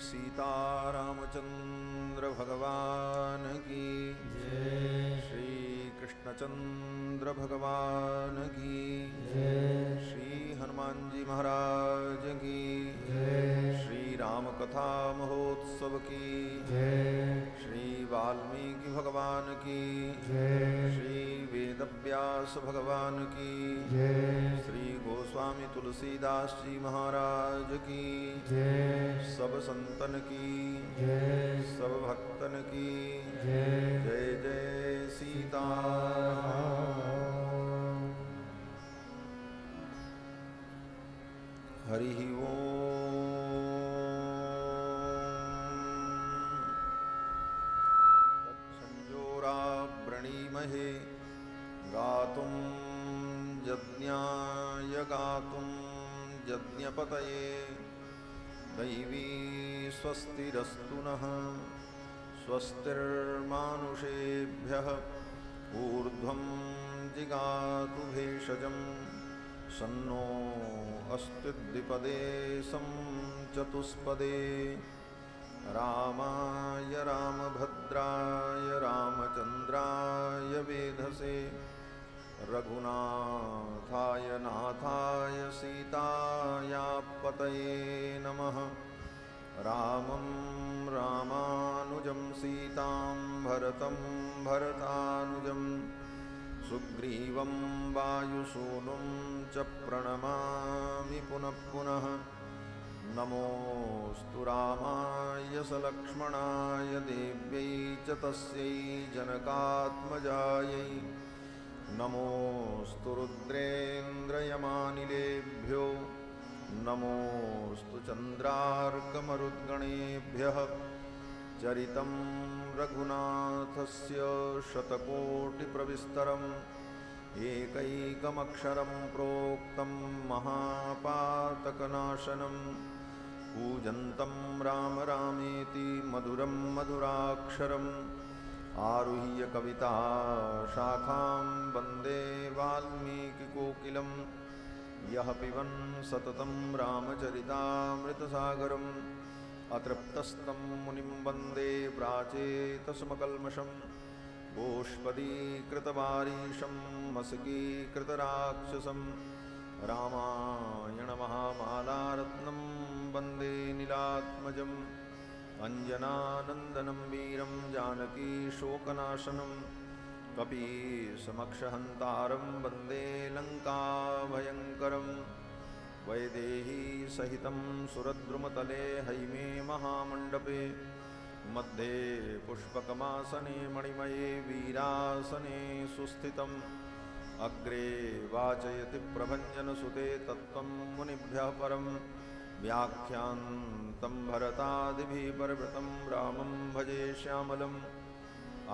सीतारामचंद्र भगवान की जय। श्री कृष्णचंद्र भगवान की जय। श्री हनुमान जी महाराज की जय। श्री राम कथा महोत्सव की जय। श्री वाल्मीकि भगवान की जय। श्री वेदव्यास भगवान की जय। श्री गोस्वामी तुलसीदास जी महाराज की जय। सब संतन की जय। सब भक्तन की जय। जय जय सीताराम। हरि ओम। तत्संजोरा वृणीमहे गातुं यज्ञाय गातुं यज्ञपतये दैवी स्वस्तिरस्तु नः स्वस्तिर्मानुषेभ्यः ऊर्ध्वं जिगातु भेषजं सन्नो अस्तु द्विपदे सं चतुष्पदे रामाय रामभद्राय रामचन्द्राय वेधसे रघुनाथाय नाथाय सीतायापतये नमः। रामं रामानुजं सीतां भरतं भरतानुजं सुग्रीवं वायुसूनुं च प्रणमामि पुनः पुनः। नमोऽस्तु रामाय सलक्ष्मणाय देव्यै च तस्यै जनकात्मजायै नमोऽस्तु रुद्रेन्द्रयमानिलेभ्यो नमोऽस्तु चन्द्रार्कमरुद्गणेभ्यः। चरितं रघुनाथस्य शतकोटिप्रविस्तरम् एकैकमक्षरं प्रोक्तं महापातकनाशनं कूजन्तं राम रामेति मधुरं मधुराक्षरम् आरुह्य कविता शाखां वन्दे वाल्मीकिकोकिलं यः पिबन् सततं रामचरितामृतसागरम् अतृप्तस्तं मुनिं वन्दे प्राचेतसमकल्मषं गोष्पदीकृतवारीशं मसकीकृतराक्षसं रामायणमहामालारत्नं वन्दे नीलात्मजम् अञ्जनानन्दनं वीरं जानकीशोकनाशनं कपीसमक्षहन्तारं वन्दे लङ्काभयङ्करं वैदेहीसहितं सुरद्रुमतले हैमे महामण्डपे मध्ये पुष्पकमासने मणिमये वीरासने सुस्थितम् अग्रे वाचयति प्रभञ्जनसुते तत्त्वं मुनिभ्यः परं व्याख्यान्तं भरतादिभिः परिवृतं रामं भजे श्यामलम्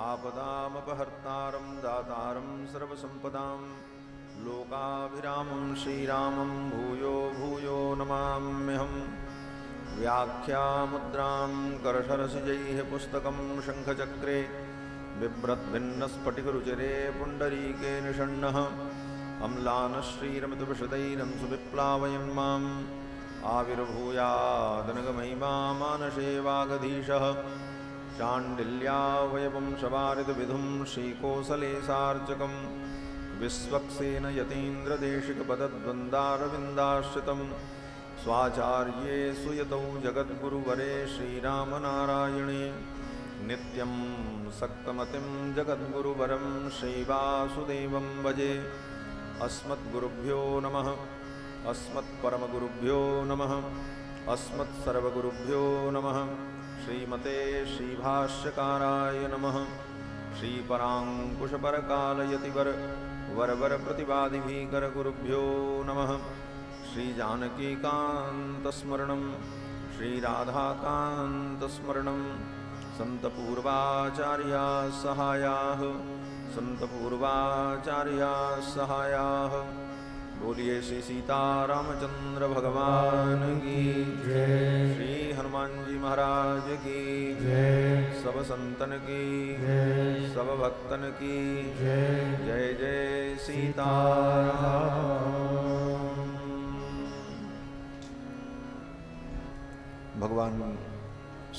आपदामपहर्तारं दातारं सर्वसम्पदां लोकाभिरामं श्रीरामं भूयो भूयो नमाम्यहम्। व्याख्यामुद्रां करशरसिजैः पुस्तकं शङ्खचक्रे बिभ्रद्भिन्नस्फटिकरुचिरे पुण्डरीके निषण्णः अम्लानश्रीरमितविशदैरंसु विप्लावयन्माम् आविर्भूयादनगमहिमा मानसे वागधीशः शाण्डिल्यावयवंशवारितविधुं श्रीकोसलेशार्चकं विश्वक्सेन यतीन्द्रदेशिकपदद्वन्द्वारविन्दाश्रितं स्वाचार्ये सुयतौ जगद्गुरुवरे श्रीरामनारायणे नित्यं सक्तमतिं जगद्गुरुवरं श्रीवासुदेवं भजे। अस्मद्गुरुभ्यो नमः। अस्मत्परमगुरुभ्यो नमः। अस्मत्सर्वगुरुभ्यो नमः। श्रीमते श्रीभाष्यकाराय नमः। श्रीपराङ्कुशपरकालयतिवर वरवरप्रतिवादिभीकरगुरुभ्यो नमः। श्रीजानकीकान्तस्मरणं श्रीराधाकान्तस्मरणं सन्तपूर्वाचार्याः सहायाः सन्तपूर्वाचार्याः सहायाः। बोलिए श्री सीतारामचंद्र भगवान की जय। श्री हनुमान जी महाराज की जय। सब संतन की जय। सब भक्तन की जय। जय जय सीताराम। भगवान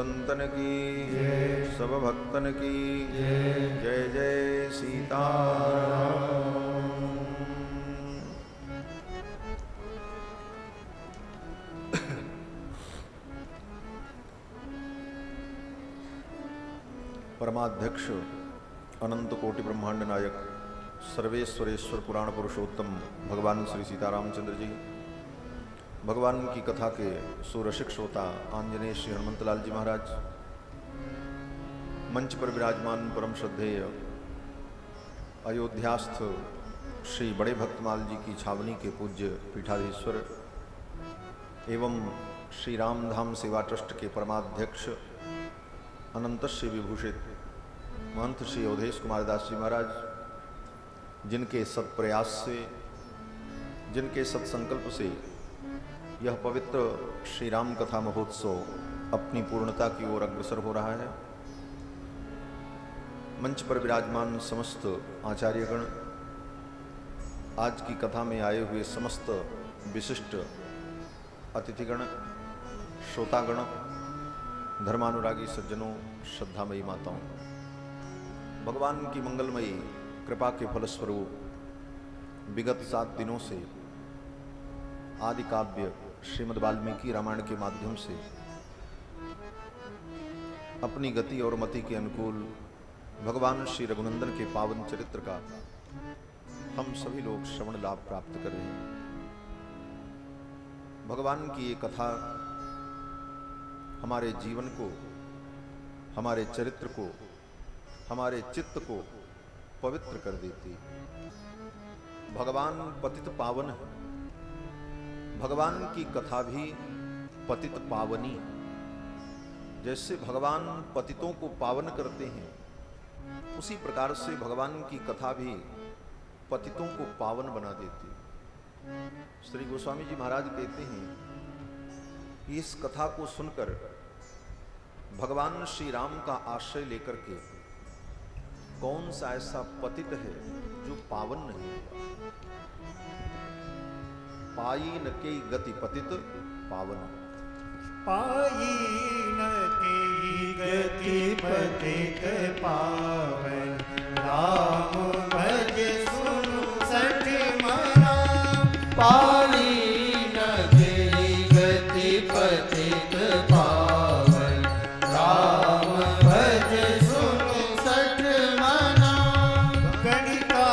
संतन की सब भक्तन की जय जय सीताराम। परमाध्यक्ष अनंत कोटि ब्रह्मांड नायक सर्वेश्वरेश्वर पुराण पुरुषोत्तम भगवान श्री सीतारामचंद्र जी, भगवान की कथा के सुरसिक श्रोता आंजनेय श्री हनुमंतलाल जी महाराज, मंच पर विराजमान परम श्रद्धेय अयोध्यास्थ श्री बड़े भक्तमाल जी की छावनी के पूज्य पीठाधीश्वर एवं श्री रामधाम सेवा ट्रस्ट के परमाध्यक्ष अनंत श्री विभूषित महंत श्री अवधेश कुमार दास जी महाराज, जिनके सत्प्रयास से, जिनके सत्संकल्प से यह पवित्र श्री राम कथा महोत्सव अपनी पूर्णता की ओर अग्रसर हो रहा है। मंच पर विराजमान समस्त आचार्यगण, आज की कथा में आए हुए समस्त विशिष्ट अतिथिगण, श्रोतागण, धर्मानुरागी सज्जनों, श्रद्धामयी माताओं, भगवान की मंगलमयी कृपा के फलस्वरूप विगत 7 दिनों से आदि काव्य श्रीमद् वाल्मीकि रामायण के माध्यम से अपनी गति और मति के अनुकूल भगवान श्री रघुनंदन के पावन चरित्र का हम सभी लोग श्रवण लाभ प्राप्त कर रहे हैं। भगवान की ये कथा हमारे जीवन को, हमारे चरित्र को, हमारे चित्त को पवित्र कर देती। भगवान पतित पावन है, भगवान की कथा भी पतित पावनी। जैसे भगवान पतितों को पावन करते हैं, उसी प्रकार से भगवान की कथा भी पतितों को पावन बना देती। श्री गोस्वामी जी महाराज कहते हैं कि इस कथा को सुनकर भगवान श्री राम का आश्रय लेकर के कौन सा ऐसा पतित है जो पावन नहीं हुआ। पाई न के गति पतित पावन, पाई न के गति पतित पावन, राम भज सुनु सठ मना। पाई न के गति पतित पावन, राम भज सुनु सठ मना। गणिका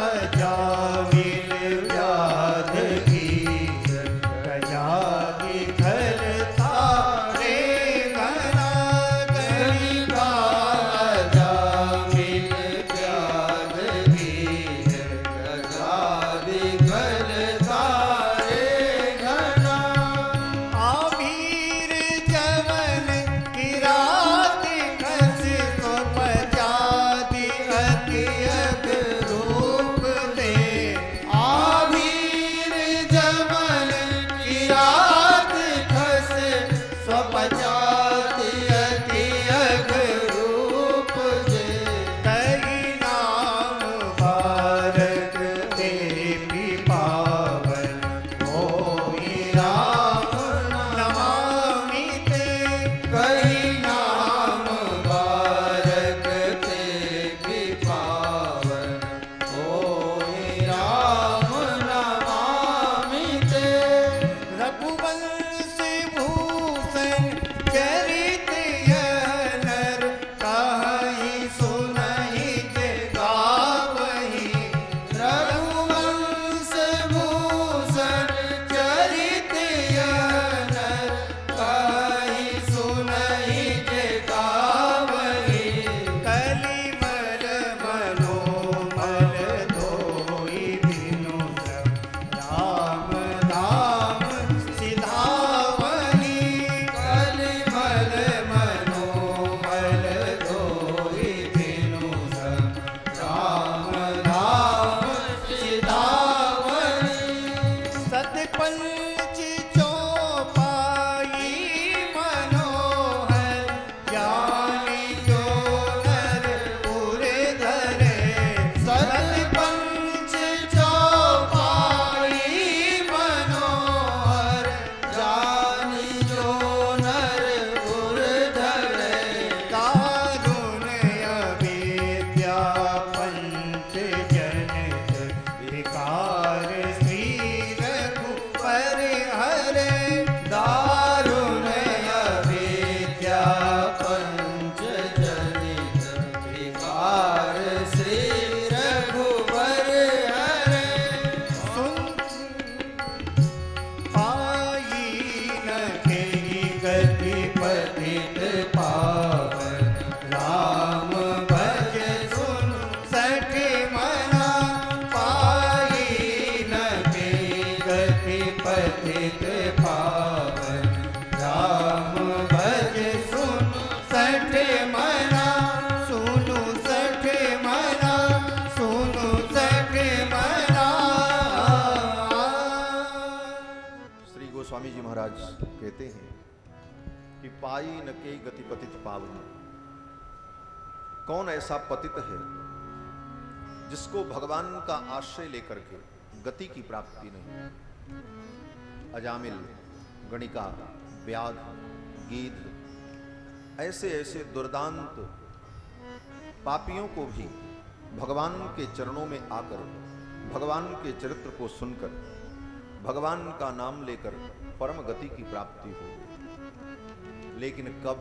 अजामिल व्याध कीज, गजाति घर तारे घना। गणिका अजामिल व्याध पतित पावन राम भज सुनु सठ मना सुनु सठ मना सुनु सठ मना। श्री गोस्वामी जी महाराज कहते हैं कि पाई न के गति पतित पावन। कौन ऐसा पतित है जिसको भगवान का आश्रय लेकर के गति की प्राप्ति नहीं। अजामिल, गणिका, व्याध, गीध ऐसे ऐसे दुर्दांत पापियों को भी भगवान के चरणों में आकर भगवान के चरित्र को सुनकर भगवान का नाम लेकर परम गति की प्राप्ति हो। लेकिन कब?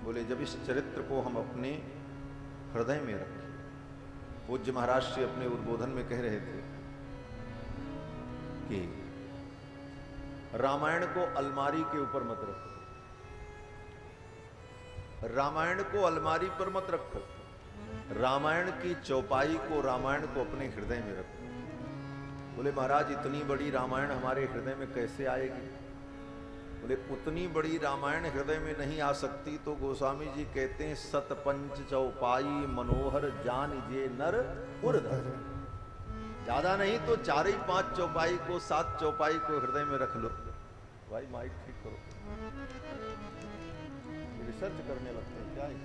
बोले जब इस चरित्र को हम अपने हृदय में रखें। पूज्य महाराज श्री अपने उद्बोधन में कह रहे थे कि रामायण को अलमारी के ऊपर मत रखो, रामायण को अलमारी पर मत रखो, रामायण की चौपाई को, रामायण को अपने हृदय में रखो। बोले महाराज इतनी बड़ी रामायण हमारे हृदय में कैसे आएगी? बोले उतनी बड़ी रामायण हृदय में नहीं आ सकती तो गोस्वामी जी कहते हैं सतपंच चौपाई मनोहर जान जे नर उर्धर। ज्यादा नहीं तो 4-5 चौपाई को, 7 चौपाई को हृदय में रख लो। भाई माइक ठीक करो, रिसर्च करने लगते हैं क्या है?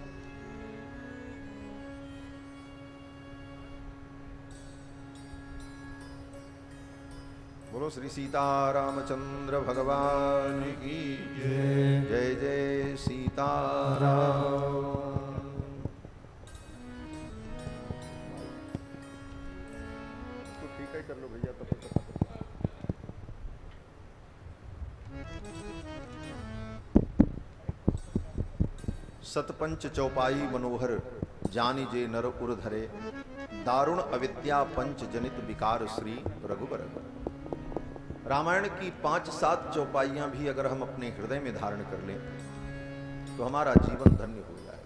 बोलो श्री सीतारामचंद्र भगवान की जय। जय जय सीताराम। तो ठीक है कर लो भैया तब तक। सतपंच चौपाई मनोहर जानी जे नर उर धरे दारुण अविद्या पंच जनित विकार श्री रघुबर। रामायण की 5-7 चौपाइयां भी अगर हम अपने हृदय में धारण कर लें तो हमारा जीवन धन्य हो जाए।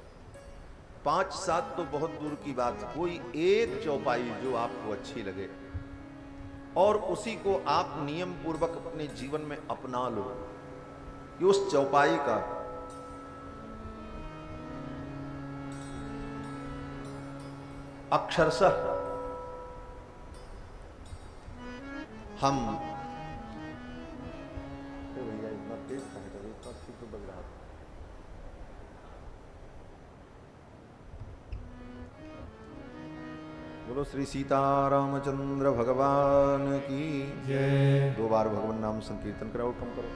5-7 तो बहुत दूर की बात, कोई एक चौपाई जो आपको अच्छी लगे और उसी को आप नियम पूर्वक अपने जीवन में अपना लो, कि उस चौपाई का अक्षरशः हम भैया इतना तेज कहे तो इतना ठीक तो बज रहा था। बोलो श्री सीतारामचंद्र भगवान की जय। 2 बार भगवान नाम संकीर्तन कराओ, कम करो।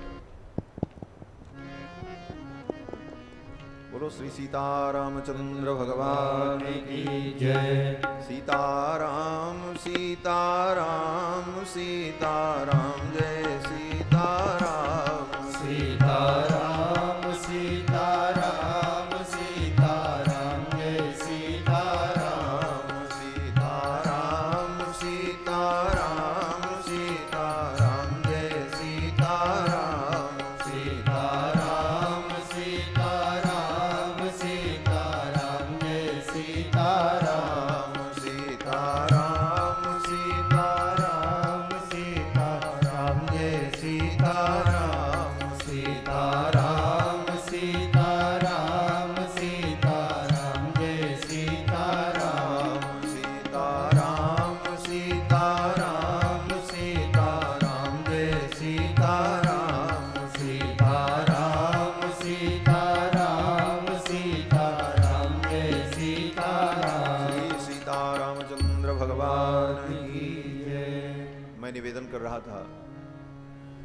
बोलो श्री सीतारामचंद्र भगवान की जय। सीताराम सीताराम सीताराम जय सीताराम। सीताराम सीताराम सीताराम जय सीताराम। सीताराम सीताराम सीताराम जय सीताराम। सीताराम सीताराम सीताराम जय सीताराम। सीताराम सीताराम सीताराम जय सीताराम। सीताराम सीताराम सीताराम जय सीताराम। सीताराम सीताराम सीताराम जय सीताराम। सीताराम सीताराम सीताराम जय सीताराम। श्री सीतारामचंद्र भगवान की जय। मैं निवेदन कर रहा था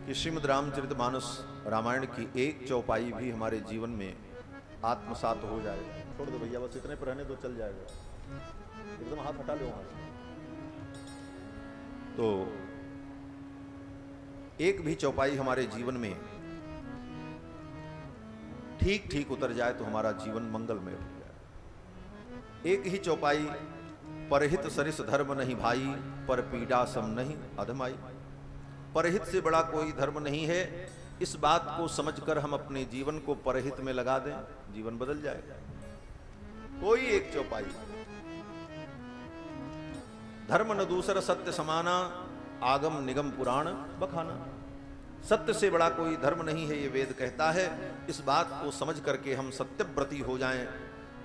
कि श्रीमद् रामचरितमानस रामायण की एक चौपाई भी हमारे जीवन में आत्मसात हो जाए। छोड़ दो भैया, बस इतने पर रहने दो, चल जाएगा। एकदम हाथ हटा लो वहां से। तो एक भी चौपाई हमारे जीवन में ठीक ठीक उतर जाए तो हमारा जीवन मंगलमय हो जाए। एक ही चौपाई परहित सरिस धर्म नहीं भाई, पर पीड़ा सम नहीं अधमाई। परहित से बड़ा कोई धर्म नहीं है, इस बात को समझकर हम अपने जीवन को परहित में लगा दें, जीवन बदल जाएगा। कोई एक चौपाई, धर्म न दूसर सत्य समाना, आगम निगम पुराण बखाना। सत्य से बड़ा कोई धर्म नहीं है, ये वेद कहता है। इस बात को समझ करके हम सत्यव्रती हो जाएं,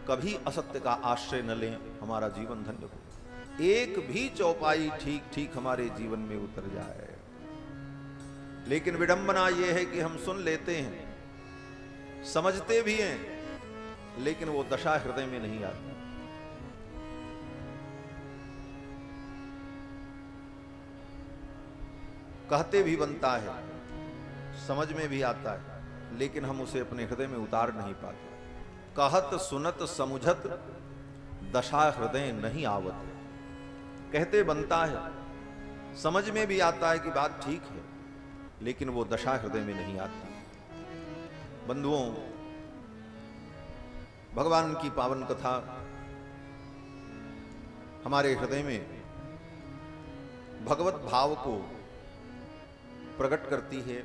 कभी असत्य का आश्रय न लें, हमारा जीवन धन्य हो। एक भी चौपाई ठीक ठीक हमारे जीवन में उतर जाए। लेकिन विडंबना यह है कि हम सुन लेते हैं, समझते भी हैं, लेकिन वो दशा हृदय में नहीं आती। कहते भी बनता है, समझ में भी आता है, लेकिन हम उसे अपने हृदय में उतार नहीं पाते। कहत सुनत समुझत दशा हृदय नहीं आवत। कहते बनता है, समझ में भी आता है कि बात ठीक है, लेकिन वो दशा हृदय में नहीं आती। बंधुओं, भगवान की पावन कथा हमारे हृदय में भगवत भाव को प्रकट करती है।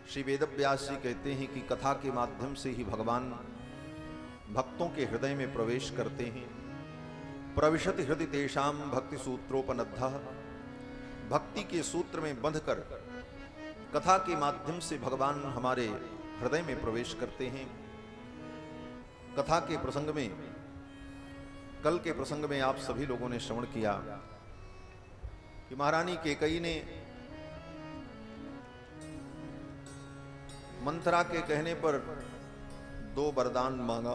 श्री वेदव्यास जी कहते हैं कि कथा के माध्यम से ही भगवान भक्तों के हृदय में प्रवेश करते हैं। प्रविशति हृदय तेषाम भक्ति सूत्रोपनद्धः। भक्ति के सूत्र में बंधकर कथा के माध्यम से भगवान हमारे हृदय में प्रवेश करते हैं। कथा के प्रसंग में, कल के प्रसंग में आप सभी लोगों ने श्रवण किया कि महारानी कैकेयी ने मंथरा के कहने पर 2 वरदान मांगा।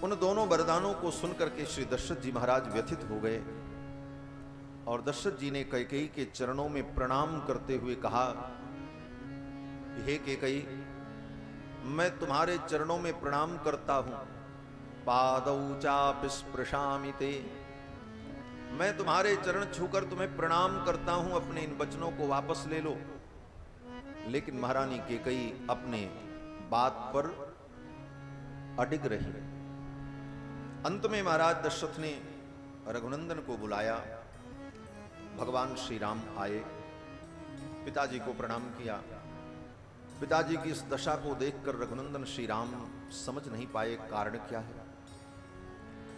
उन दोनों वरदानों को सुनकर के श्री दशरथ जी महाराज व्यथित हो गए और दशरथ जी ने कैकेयी के चरणों में प्रणाम करते हुए कहा, हे कैकेयी, मैं तुम्हारे चरणों में प्रणाम करता हूं। पादौ चापि स्पृशामि ते। मैं तुम्हारे चरण छूकर तुम्हें प्रणाम करता हूं, अपने इन वचनों को वापस ले लो। लेकिन महारानी कैकेयी अपने बात पर अडिग रही। अंत में महाराज दशरथ ने रघुनंदन को बुलाया। भगवान श्री राम आए, पिताजी को प्रणाम किया। पिताजी की इस दशा को देखकर रघुनंदन श्री राम समझ नहीं पाए कारण क्या है।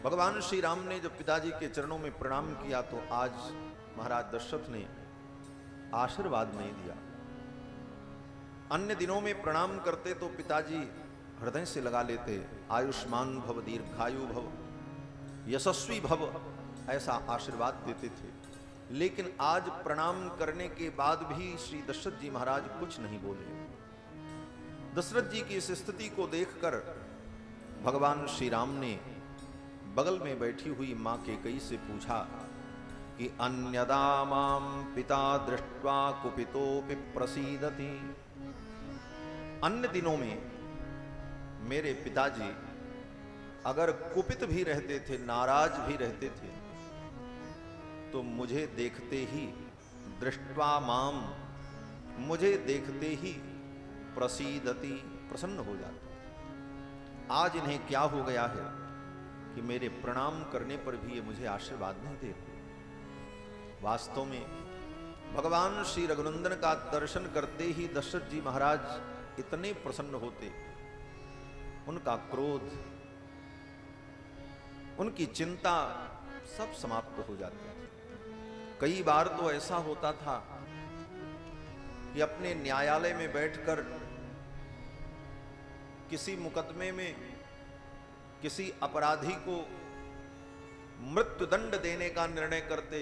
भगवान श्री राम ने जब पिताजी के चरणों में प्रणाम किया तो आज महाराज दशरथ ने आशीर्वाद नहीं दिया। अन्य दिनों में प्रणाम करते तो पिताजी हृदय से लगा लेते, आयुष्मान भव, दीर्घायु भव, यशस्वी भव, ऐसा आशीर्वाद देते थे। लेकिन आज प्रणाम करने के बाद भी श्री दशरथ जी महाराज कुछ नहीं बोले। दशरथ जी की इस स्थिति को देखकर भगवान श्री राम ने बगल में बैठी हुई मां कैकेयी से पूछा कि अन्यदा मां पिता दृष्ट्वा कुपितोपि प्रसीदति। अन्य दिनों में मेरे पिताजी अगर कुपित भी रहते थे, नाराज भी रहते थे, तो मुझे देखते ही, दृष्ट्वा माम, मुझे देखते ही प्रसीदति, प्रसन्न हो जाते। आज इन्हें क्या हो गया है कि मेरे प्रणाम करने पर भी ये मुझे आशीर्वाद नहीं देते। वास्तव में भगवान श्री रघुनंदन का दर्शन करते ही दशरथ जी महाराज इतने प्रसन्न होते, उनका क्रोध, उनकी चिंता सब समाप्त हो जाती। कई बार तो ऐसा होता था कि अपने न्यायालय में बैठकर किसी मुकदमे में किसी अपराधी को मृत्युदंड देने का निर्णय करते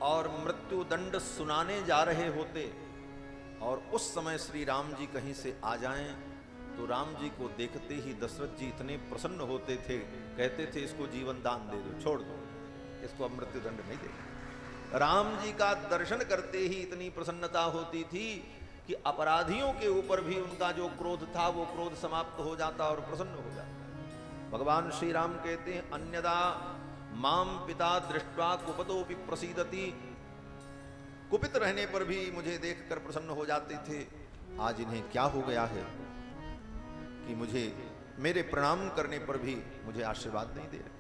और मृत्युदंड सुनाने जा रहे होते और उस समय श्री राम जी कहीं से आ जाएं तो राम जी को देखते ही दशरथ जी इतने प्रसन्न होते थे, कहते थे इसको जीवन दान दे दो, छोड़ दो, इसको अब मृत्युदंड नहीं देगा। राम जी का दर्शन करते ही इतनी प्रसन्नता होती थी कि अपराधियों के ऊपर भी उनका जो क्रोध था वो क्रोध समाप्त हो जाता और प्रसन्न हो जाता। भगवान श्री राम कहते हैं अन्यदा माम पिता दृष्ट्वा कुपितोपि प्रसीदति। कुपित रहने पर भी मुझे देखकर प्रसन्न हो जाते थे। आज इन्हें क्या हो गया है कि मुझे मेरे प्रणाम करने पर भी मुझे आशीर्वाद नहीं दे रहे।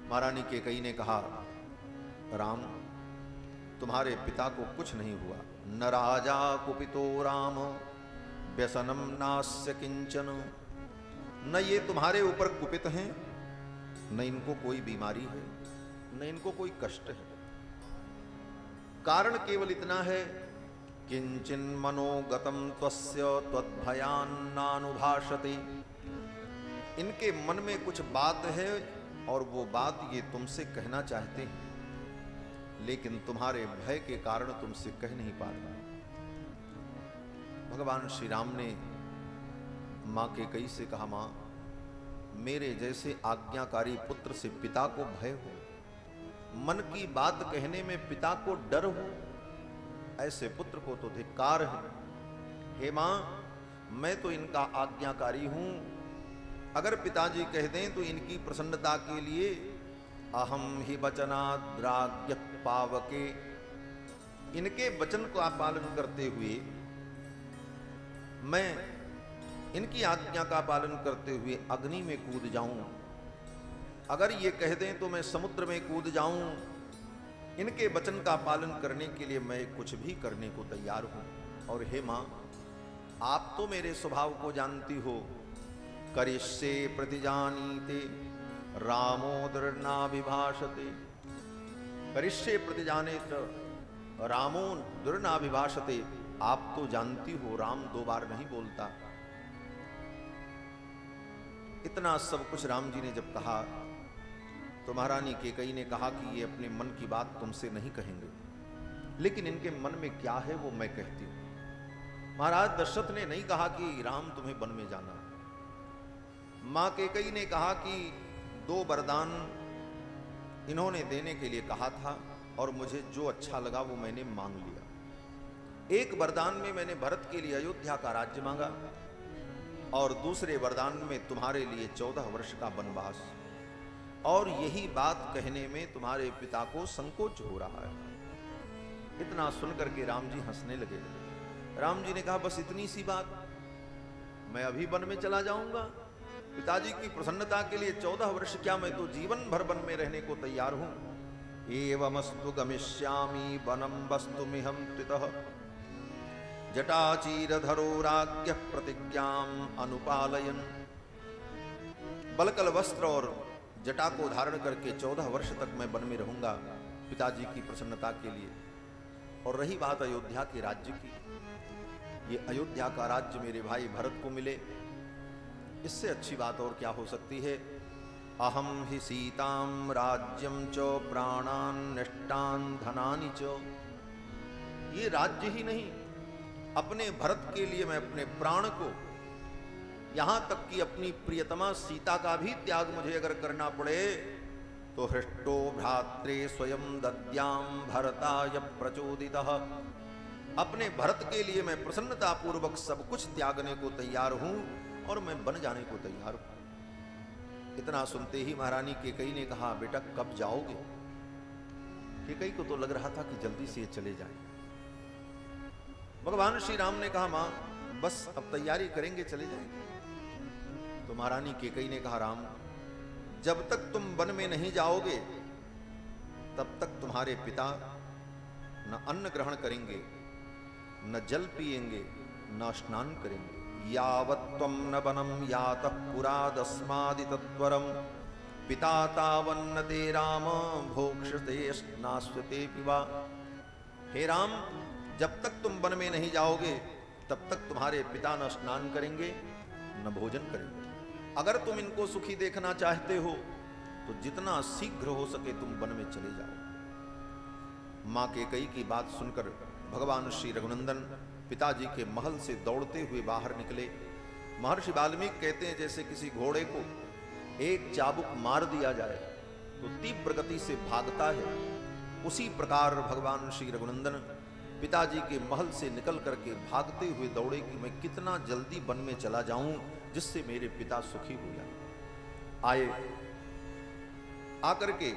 महारानी कैकेयी ने कहा, राम, तुम्हारे पिता को कुछ नहीं हुआ। न राजा कुपितो राम व्यसनम नास्य किंचन। न ये तुम्हारे ऊपर कुपित हैं, न इनको कोई बीमारी है, न इनको कोई कष्ट है। कारण केवल इतना है, किंचिन मनोगतम त्वस्य त्वद्भयान्नानुभाषते। इनके मन में कुछ बात है और वो बात ये तुमसे कहना चाहते हैं, लेकिन तुम्हारे भय के कारण तुमसे कह नहीं पा रहे। भगवान श्री राम ने मां कैकेयी से कहा, मां, मेरे जैसे आज्ञाकारी पुत्र से पिता को भय हो, मन की बात कहने में पिता को डर हो, ऐसे पुत्र को तो धिक्कार है। हे मां, मैं तो इनका आज्ञाकारी हूं, अगर पिताजी कह दें तो इनकी प्रसन्नता के लिए अहम ही वचनाद्राग्य पावके, इनके वचन का पालन करते हुए मैं इनकी आज्ञा का पालन करते हुए अग्नि में कूद जाऊं, अगर ये कह दें तो मैं समुद्र में कूद जाऊं, इनके वचन का पालन करने के लिए मैं कुछ भी करने को तैयार हूं। और हे मां, आप तो मेरे स्वभाव को जानती हो, करिष्ये प्रतिजानीते रामोदर्ना विभाषते। करिष्ये प्रतिजानेत रामो दुर्ना विभाषते। आप तो जानती हो राम दो बार नहीं बोलता। इतना सब कुछ राम जी ने जब कहा तो महारानी कैकेयी ने कहा कि ये अपने मन की बात तुमसे नहीं कहेंगे, लेकिन इनके मन में क्या है वो मैं कहती हूं। महाराज दशरथ ने नहीं कहा कि राम तुम्हें वन में जाना। मां कैकेयी ने कहा कि 2 वरदान इन्होंने देने के लिए कहा था और मुझे जो अच्छा लगा वो मैंने मांग लिया। एक वरदान में मैंने भरत के लिए अयोध्या का राज्य मांगा और दूसरे वरदान में तुम्हारे लिए 14 वर्ष का वनवास। और यही बात कहने में तुम्हारे पिता को संकोच हो रहा है। इतना सुनकर के राम जी हंसने लगे। राम जी ने कहा, बस इतनी सी बात, मैं अभी वन में चला जाऊंगा। पिताजी की प्रसन्नता के लिए 14 वर्ष क्या, मैं तो जीवन भर वन में रहने को तैयार हूं। एवमस्तु गमिष्यामि वनम वस्तुमिहं त्रितः जटाचीरधरो राज्ञः प्रतिज्ञां अनुपालयन्। बलकल वस्त्र और जटा को धारण करके 14 वर्ष तक मैं वन में रहूंगा पिताजी की प्रसन्नता के लिए। और रही बात अयोध्या के राज्य की, ये अयोध्या का राज्य मेरे भाई भरत को मिले, इससे अच्छी बात और क्या हो सकती है। अहम ही सीताम राज्यम च प्राणान निष्ठान धनानि च। ये राज्य ही नहीं, अपने भरत के लिए मैं अपने प्राण को, यहां तक कि अपनी प्रियतमा सीता का भी त्याग मुझे अगर करना पड़े तो हृष्टो भ्रात्रे स्वयं दद्याम भरताय प्रचोदितः। अपने भरत के लिए मैं प्रसन्नता पूर्वक सब कुछ त्यागने को तैयार हूं और मैं बन जाने को तैयार हूं। इतना सुनते ही महारानी कैकेयी ने कहा, बेटा कब जाओगे? कैकेयी को तो लग रहा था कि जल्दी से ये चले जाए। भगवान श्री राम ने कहा, मां बस अब तैयारी करेंगे, चले जाएंगे। तो महारानी कैकेयी ने कहा, राम जब तक तुम वन में नहीं जाओगे तब तक तुम्हारे पिता न अन्न ग्रहण करेंगे, न जल पिएंगे, न स्नान करेंगे। यावत् त्वं न वनं यातः पुरादस्मादितत्वरं पिता तावन्न ते राम भोक्ष्यते स्नास्यते पिबा। हे राम, जब तक तुम वन में नहीं जाओगे तब तक तुम्हारे पिता न स्नान करेंगे न भोजन करेंगे। अगर तुम इनको सुखी देखना चाहते हो तो जितना शीघ्र हो सके तुम वन में चले जाओ। मां कैकेयी की बात सुनकर भगवान श्री रघुनंदन पिताजी के महल से दौड़ते हुए बाहर निकले। महर्षि वाल्मीकि कहते हैं जैसे किसी घोड़े को एक चाबुक मार दिया जाए तो तीव्र गति से भागता है, उसी प्रकार भगवान श्री रघुनंदन पिताजी के महल से निकल करके भागते हुए दौड़े कि मैं कितना जल्दी वन में चला जाऊं जिससे मेरे पिता सुखी हो जाए। आए, आकर के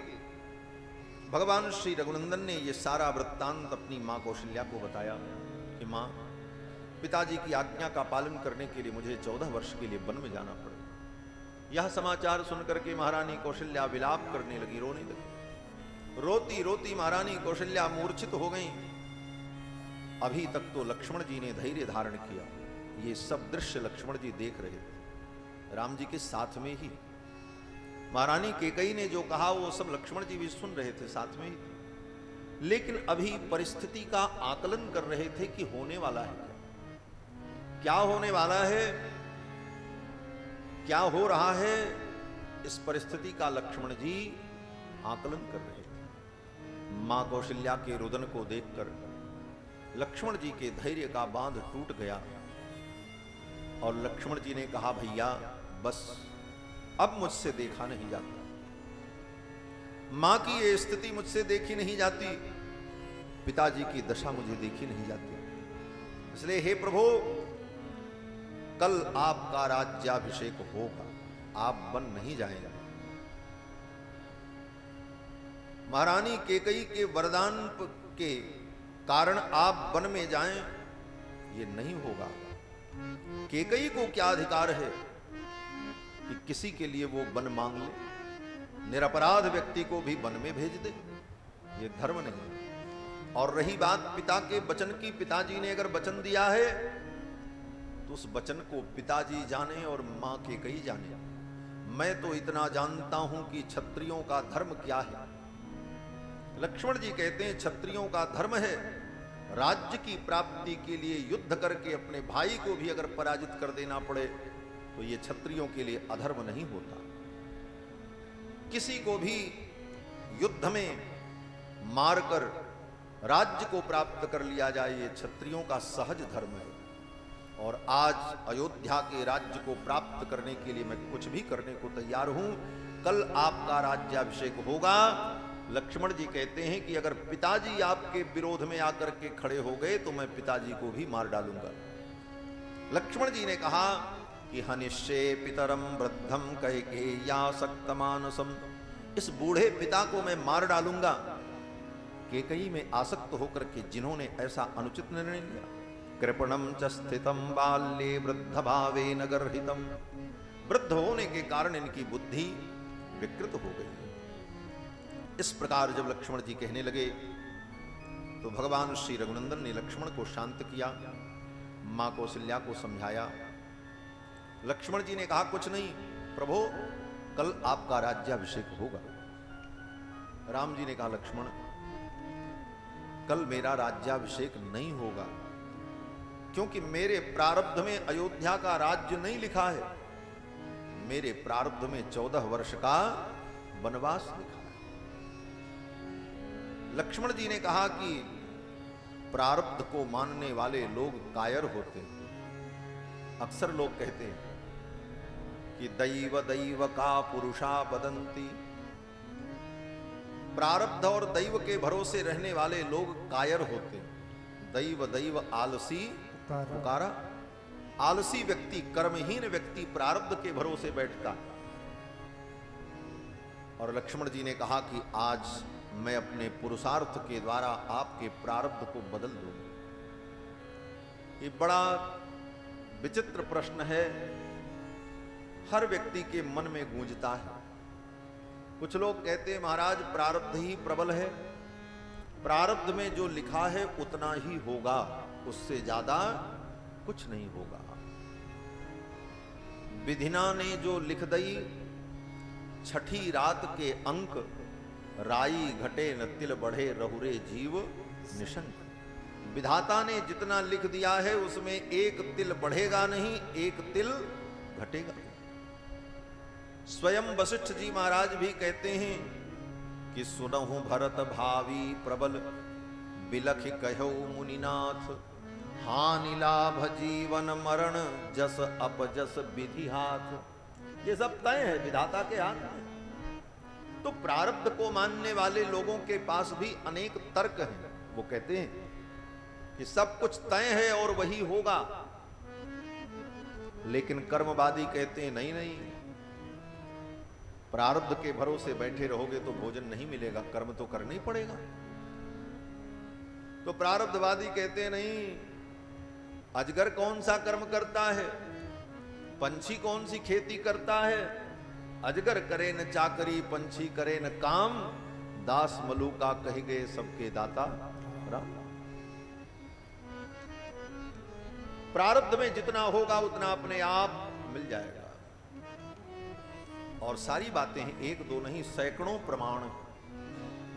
भगवान श्री रघुनंदन ने यह सारा वृत्तांत अपनी मां कौशल्या को बताया कि मां, पिताजी की आज्ञा का पालन करने के लिए मुझे 14 वर्ष के लिए वन में जाना पड़ेगा। यह समाचार सुनकर के महारानी कौशल्या विलाप करने लगी, रोने लगी। रोती रोती महारानी कौशल्या मूर्छित हो गई। अभी तक तो लक्ष्मण जी ने धैर्य धारण किया, ये सब दृश्य लक्ष्मण जी देख रहे थे, राम जी के साथ में ही। महारानी कैकेयी ने जो कहा वो सब लक्ष्मण जी भी सुन रहे थे, साथ में ही। लेकिन अभी परिस्थिति का आकलन कर रहे थे कि होने वाला है क्या होने वाला है, क्या हो रहा है। इस परिस्थिति का लक्ष्मण जी आकलन कर रहे थे। मां कौशल्या के रुदन को देखकर लक्ष्मण जी के धैर्य का बांध टूट गया और लक्ष्मण जी ने कहा, भैया बस अब मुझसे देखा नहीं जाता, मां की ये स्थिति मुझसे देखी नहीं जाती, पिताजी की दशा मुझे देखी नहीं जाती, इसलिए हे प्रभु कल आपका राज्याभिषेक होगा, आप वन नहीं जाएंगे। महारानी केकई के वरदान के कारण आप वन में जाएं, ये नहीं होगा। केकई को क्या अधिकार है कि किसी के लिए वो वन मांग ले, निरपराध व्यक्ति को भी वन में भेज दे, ये धर्म नहीं है। और रही बात पिता के वचन की, पिताजी ने अगर वचन दिया है तो उस वचन को पिताजी जाने और मां केकई जाने। मैं तो इतना जानता हूं कि क्षत्रियों का धर्म क्या है। लक्ष्मण जी कहते हैं क्षत्रियों का धर्म है राज्य की प्राप्ति के लिए युद्ध करके अपने भाई को भी अगर पराजित कर देना पड़े तो ये क्षत्रियों के लिए अधर्म नहीं होता। किसी को भी युद्ध में मारकर राज्य को प्राप्त कर लिया जाए, ये क्षत्रियों का सहज धर्म है। और आज अयोध्या के राज्य को प्राप्त करने के लिए मैं कुछ भी करने को तैयार हूं। कल आपका राज्याभिषेक होगा। लक्ष्मण जी कहते हैं कि अगर पिताजी आपके विरोध में आकर के खड़े हो गए तो मैं पिताजी को भी मार डालूंगा। लक्ष्मण जी ने कहा कि हनिष्ये पितरम वृद्धम कैकेय्यासक्त मानसम, इस बूढ़े पिता को मैं मार डालूंगा केकई में आसक्त होकर के जिन्होंने ऐसा अनुचित निर्णय लिया। कृपणम च स्थितम बाल्ये वृद्ध भावेन गर्हितम, वृद्ध होने के कारण इनकी बुद्धि विकृत हो गई। इस प्रकार जब लक्ष्मण जी कहने लगे तो भगवान श्री रघुनंदन ने लक्ष्मण को शांत किया, मां कौशल्या को समझाया। लक्ष्मण जी ने कहा कुछ नहीं प्रभु, कल आपका राज्याभिषेक होगा। राम जी ने कहा लक्ष्मण कल मेरा राज्याभिषेक नहीं होगा, क्योंकि मेरे प्रारब्ध में अयोध्या का राज्य नहीं लिखा है, मेरे प्रारब्ध में 14 वर्ष का वनवास लिखा है। लक्ष्मण जी ने कहा कि प्रारब्ध को मानने वाले लोग कायर होते हैं। अक्सर लोग कहते हैं कि दैव दैव का पुरुषा बदंती, प्रारब्ध और दैव के भरोसे रहने वाले लोग कायर होते हैं। दैव दैव आलसी पुकारा, आलसी व्यक्ति, कर्महीन व्यक्ति प्रारब्ध के भरोसे बैठता है। और लक्ष्मण जी ने कहा कि आज मैं अपने पुरुषार्थ के द्वारा आपके प्रारब्ध को बदल दूंगा। ये बड़ा विचित्र प्रश्न है, हर व्यक्ति के मन में गूंजता है। कुछ लोग कहते हैं महाराज प्रारब्ध ही प्रबल है, प्रारब्ध में जो लिखा है उतना ही होगा, उससे ज्यादा कुछ नहीं होगा। विधिना ने जो लिख दई छठी रात के अंक, राई घटे न तिल बढ़े रहुरे जीव निशंक। विधाता ने जितना लिख दिया है उसमें एक तिल बढ़ेगा नहीं, एक तिल घटेगा। स्वयं वशिष्ठ जी महाराज भी कहते हैं कि सुनहु भरत भावी प्रबल, बिलख कहो मुनिनाथ, हानि लाभ जीवन मरण जस अपजस विधि हाथ। ये सब तय है, विधाता के हाथ में। तो प्रारब्ध को मानने वाले लोगों के पास भी अनेक तर्क हैं। वो कहते हैं कि सब कुछ तय है और वही होगा, लेकिन कर्मवादी कहते हैं नहीं नहीं, प्रारब्ध के भरोसे बैठे रहोगे तो भोजन नहीं मिलेगा, कर्म तो करना ही पड़ेगा। तो प्रारब्धवादी कहते हैं नहीं, अजगर कौन सा कर्म करता है, पंछी कौन सी खेती करता है, अजगर करे न चाकरी पंछी करे न काम, दास मलूका कह गए सबके दाता राम। प्रारब्ध में जितना होगा उतना अपने आप मिल जाएगा। और सारी बातें हैं, एक दो नहीं सैकड़ों प्रमाण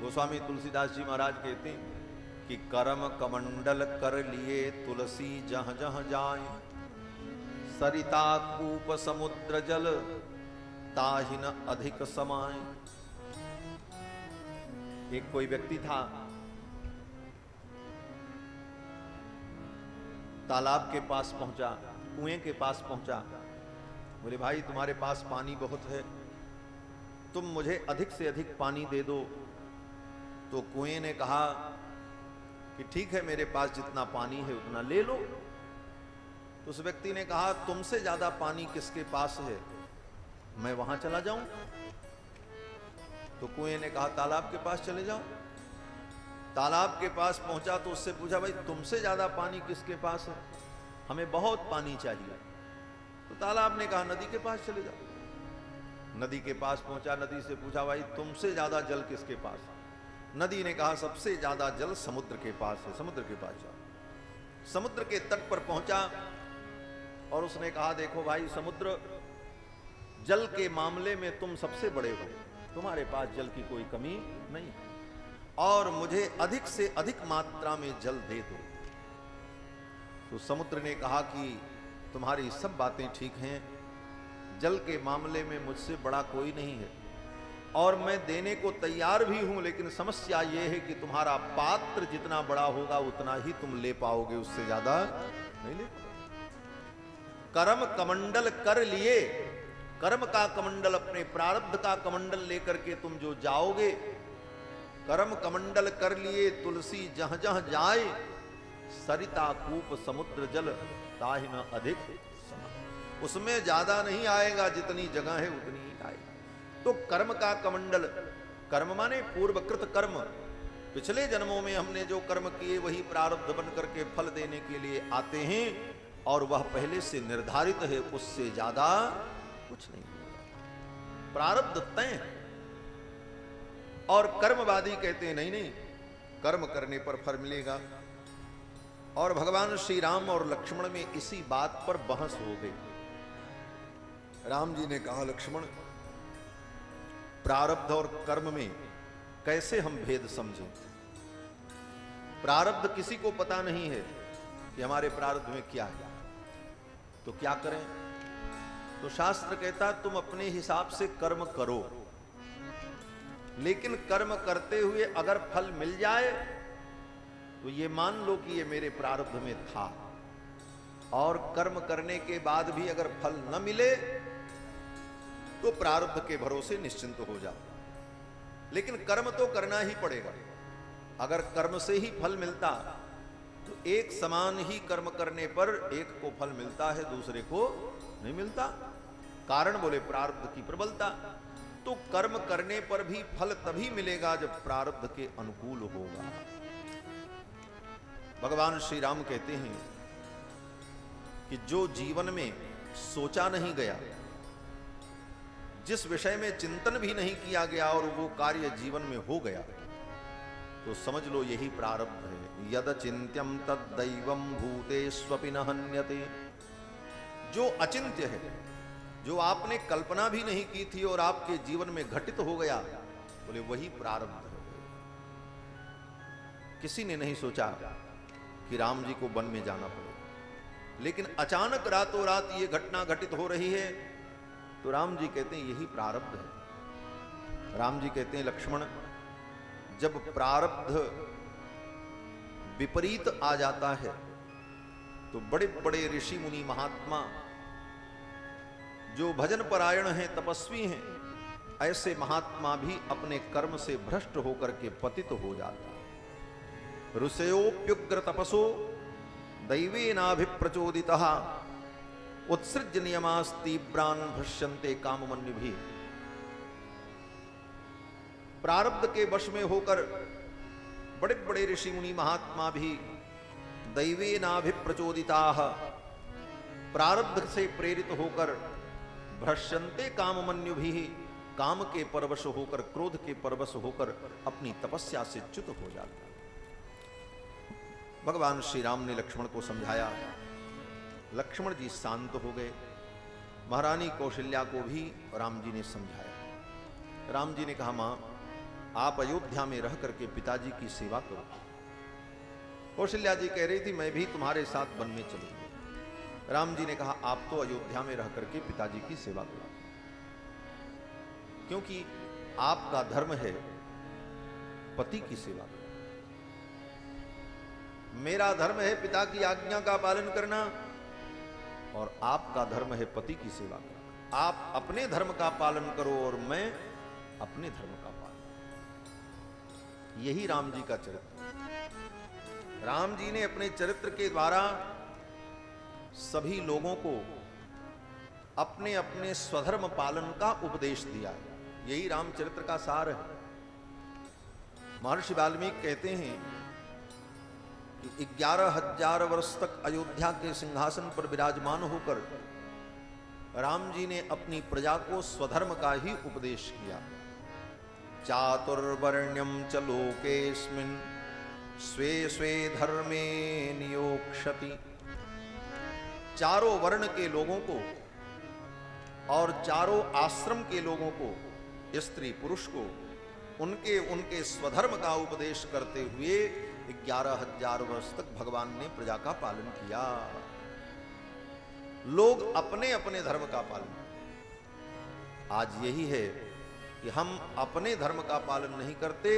गोस्वामी तुलसीदास जी महाराज कहते हैं कि करम कमंडल कर लिए तुलसी जहाँ जहाँ जाए, सरिता कूप समुद्र जल ताहि न अधिक समाए। एक कोई व्यक्ति था, तालाब के पास पहुंचा, कुएं के पास पहुंचा। बोले भाई तुम्हारे पास पानी बहुत है, तुम मुझे अधिक से अधिक पानी दे दो। तो कुएं ने कहा कि ठीक है, मेरे पास जितना पानी है उतना ले लो। तो उस व्यक्ति ने कहा तुमसे ज्यादा पानी किसके पास है, मैं वहां चला जाऊं? तो कुएं ने कहा तालाब के पास चले जाओ। तालाब के पास पहुंचा तो उससे पूछा भाई तुमसे ज्यादा पानी किसके पास है, हमें बहुत पानी चाहिए। तो तालाब ने कहा नदी के पास चले जाओ। नदी के पास पहुंचा, नदी से पूछा भाई तुमसे ज्यादा जल किसके पास है? नदी ने कहा सबसे ज्यादा जल समुद्र के पास है, समुद्र के पास जाओ। समुद्र के तट पर पहुंचा और उसने कहा देखो भाई समुद्र, जल के मामले में तुम सबसे बड़े हो, तुम्हारे पास जल की कोई कमी नहीं और मुझे अधिक से अधिक मात्रा में जल दे दो। तो समुद्र ने कहा कि तुम्हारी सब बातें ठीक हैं, जल के मामले में मुझसे बड़ा कोई नहीं है और मैं देने को तैयार भी हूं, लेकिन समस्या यह है कि तुम्हारा पात्र जितना बड़ा होगा उतना ही तुम ले पाओगे, उससे ज्यादा नहीं ले पाओगे। कर्म कमंडल कर लिए, कर्म का कमंडल, अपने प्रारब्ध का कमंडल लेकर के तुम जो जाओगे, कर्म कमंडल कर लिए तुलसी जहां जहां जाए, सरिता कूप समुद्र जल ताहि न अधिक समा। उसमें ज्यादा नहीं आएगा, जितनी जगह है उतनी ही आएगी। तो कर्म का कमंडल, कर्म माने पूर्वकृत कर्म, पिछले जन्मों में हमने जो कर्म किए वही प्रारब्ध बन करके फल देने के लिए आते हैं और वह पहले से निर्धारित है, उससे ज्यादा कुछ नहीं। प्रारब्ध तय है और कर्मवादी कहते हैं नहीं नहीं, कर्म करने पर फल मिलेगा। और भगवान श्री राम और लक्ष्मण में इसी बात पर बहस हो गई। राम जी ने कहा लक्ष्मण, प्रारब्ध और कर्म में कैसे हम भेद समझें? प्रारब्ध किसी को पता नहीं है कि हमारे प्रारब्ध में क्या है, तो क्या करें? तो शास्त्र कहता तुम अपने हिसाब से कर्म करो, लेकिन कर्म करते हुए अगर फल मिल जाए तो ये मान लो कि ये मेरे प्रारब्ध में था, और कर्म करने के बाद भी अगर फल न मिले तो प्रारब्ध के भरोसे निश्चिंत हो जाओ। लेकिन कर्म तो करना ही पड़ेगा। अगर कर्म से ही फल मिलता तो एक समान ही कर्म करने पर एक को फल मिलता है, दूसरे को नहीं मिलता। कारण बोले प्रारब्ध की प्रबलता। तो कर्म करने पर भी फल तभी मिलेगा जब प्रारब्ध के अनुकूल होगा। भगवान श्री राम कहते हैं कि जो जीवन में सोचा नहीं गया, जिस विषय में चिंतन भी नहीं किया गया और वो कार्य जीवन में हो गया, तो समझ लो यही प्रारब्ध है। यद चिंत्यम तद दैवम भूतेष्वपि न हन्यते। जो अचिंत्य है, जो आपने कल्पना भी नहीं की थी और आपके जीवन में घटित हो गया, बोले वही प्रारब्ध है। किसी ने नहीं सोचा कि राम जी को वन में जाना पड़े, लेकिन अचानक रातों रात ये घटना घटित हो रही है, तो राम जी कहते हैं यही प्रारब्ध है। राम जी कहते हैं लक्ष्मण, जब प्रारब्ध विपरीत आ जाता है तो बड़े बड़े ऋषि मुनि महात्मा जो भजन परायण हैं, तपस्वी हैं, ऐसे महात्मा भी अपने कर्म से भ्रष्ट होकर के पतित हो जाते हैं। ऋषयोप्युग्र तपसो दैवेनाभिप्रचोदितः उत्सृज्य नियमास्तीव्रान् भृश्यन्ते काममन्युभिः। प्रारब्ध के वश में होकर बड़े बड़े ऋषि मुनि महात्मा भी दैवेनाभिप्रचोदिताः, प्रारब्ध से प्रेरित होकर भ्रश्यन्ते काममन्युभिः, काम के परवश होकर, क्रोध के परवश होकर अपनी तपस्या से च्युत हो जाता। भगवान श्री राम ने लक्ष्मण को समझाया, लक्ष्मण जी शांत हो गए। महारानी कौशल्या को भी राम जी ने समझाया। राम जी ने कहा, मां आप अयोध्या में रह करके पिताजी की सेवा करो। कौशल्या जी कह रही थी मैं भी तुम्हारे साथ वन में चलूंगी। राम जी ने कहा आप तो अयोध्या में रह करके पिताजी की सेवा करो, क्योंकि आपका धर्म है पति की सेवा करना। मेरा धर्म है पिता की आज्ञा का पालन करना और आपका धर्म है पति की सेवा करना। आप अपने धर्म का पालन करो और मैं अपने धर्म का पालन। यही राम जी का चरित्र। राम जी ने अपने चरित्र के द्वारा सभी लोगों को अपने अपने स्वधर्म पालन का उपदेश दिया है। यही रामचरित्र का सार है। महर्षि वाल्मीकि कहते हैं कि 11,000 वर्ष तक अयोध्या के सिंहासन पर विराजमान होकर राम जी ने अपनी प्रजा को स्वधर्म का ही उपदेश किया। चातुर्वर्ण्यम च लोकेस्मिन् स्वे स्वे धर्मे नियोक्ष्यति। चारों वर्ण के लोगों को और चारों आश्रम के लोगों को, स्त्री पुरुष को उनके उनके स्वधर्म का उपदेश करते हुए 11,000 वर्ष तक भगवान ने प्रजा का पालन किया। लोग अपने अपने धर्म का पालन। आज यही है कि हम अपने धर्म का पालन नहीं करते,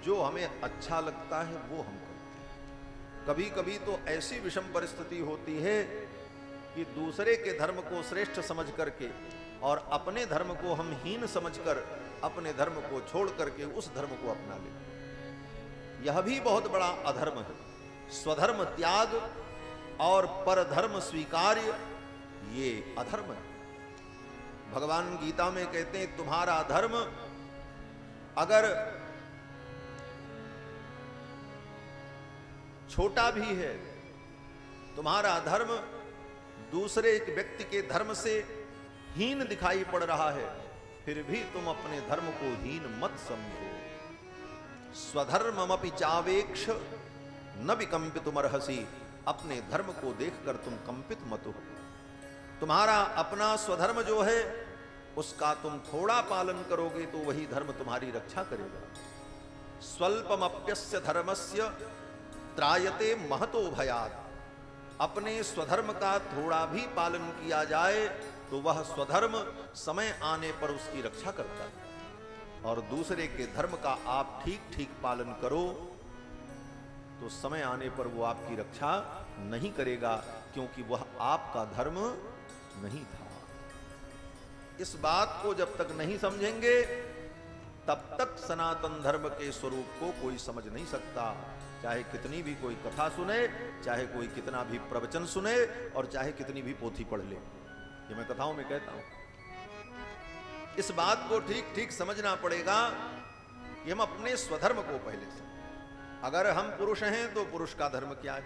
जो हमें अच्छा लगता है वो हम करते हैं। कभी कभी तो ऐसी विषम परिस्थिति होती है कि दूसरे के धर्म को श्रेष्ठ समझ करके और अपने धर्म को हम हीन समझकर अपने धर्म को छोड़ करके उस धर्म को अपना लेते। यह भी बहुत बड़ा अधर्म है। स्वधर्म त्याग और परधर्म स्वीकार्य, ये अधर्म है। भगवान गीता में कहते हैं तुम्हारा धर्म अगर छोटा भी है, तुम्हारा धर्म दूसरे एक व्यक्ति के धर्म से हीन दिखाई पड़ रहा है, फिर भी तुम अपने धर्म को हीन मत समझो। स्वधर्ममपि चावेक्ष न विकंपितुमर्हसि। अपने धर्म को देखकर तुम कंपित मत हो। तुम्हारा अपना स्वधर्म जो है उसका तुम थोड़ा पालन करोगे तो वही धर्म तुम्हारी रक्षा करेगा। स्वल्पमप्यस्य धर्मस्य त्रायते महतो भयात्। अपने स्वधर्म का थोड़ा भी पालन किया जाए तो वह स्वधर्म समय आने पर उसकी रक्षा करता है। और दूसरे के धर्म का आप ठीक ठीक पालन करो तो समय आने पर वो आपकी रक्षा नहीं करेगा, क्योंकि वह आपका धर्म नहीं था। इस बात को जब तक नहीं समझेंगे तब तक सनातन धर्म के स्वरूप को कोई समझ नहीं सकता। चाहे कितनी भी कोई कथा सुने, चाहे कोई कितना भी प्रवचन सुने और चाहे कितनी भी पोथी पढ़ ले। ये मैं कथाओं में कहता हूं। इस बात को ठीक ठीक समझना पड़ेगा कि हम अपने स्वधर्म को पहले से, अगर हम पुरुष हैं तो पुरुष का धर्म क्या है,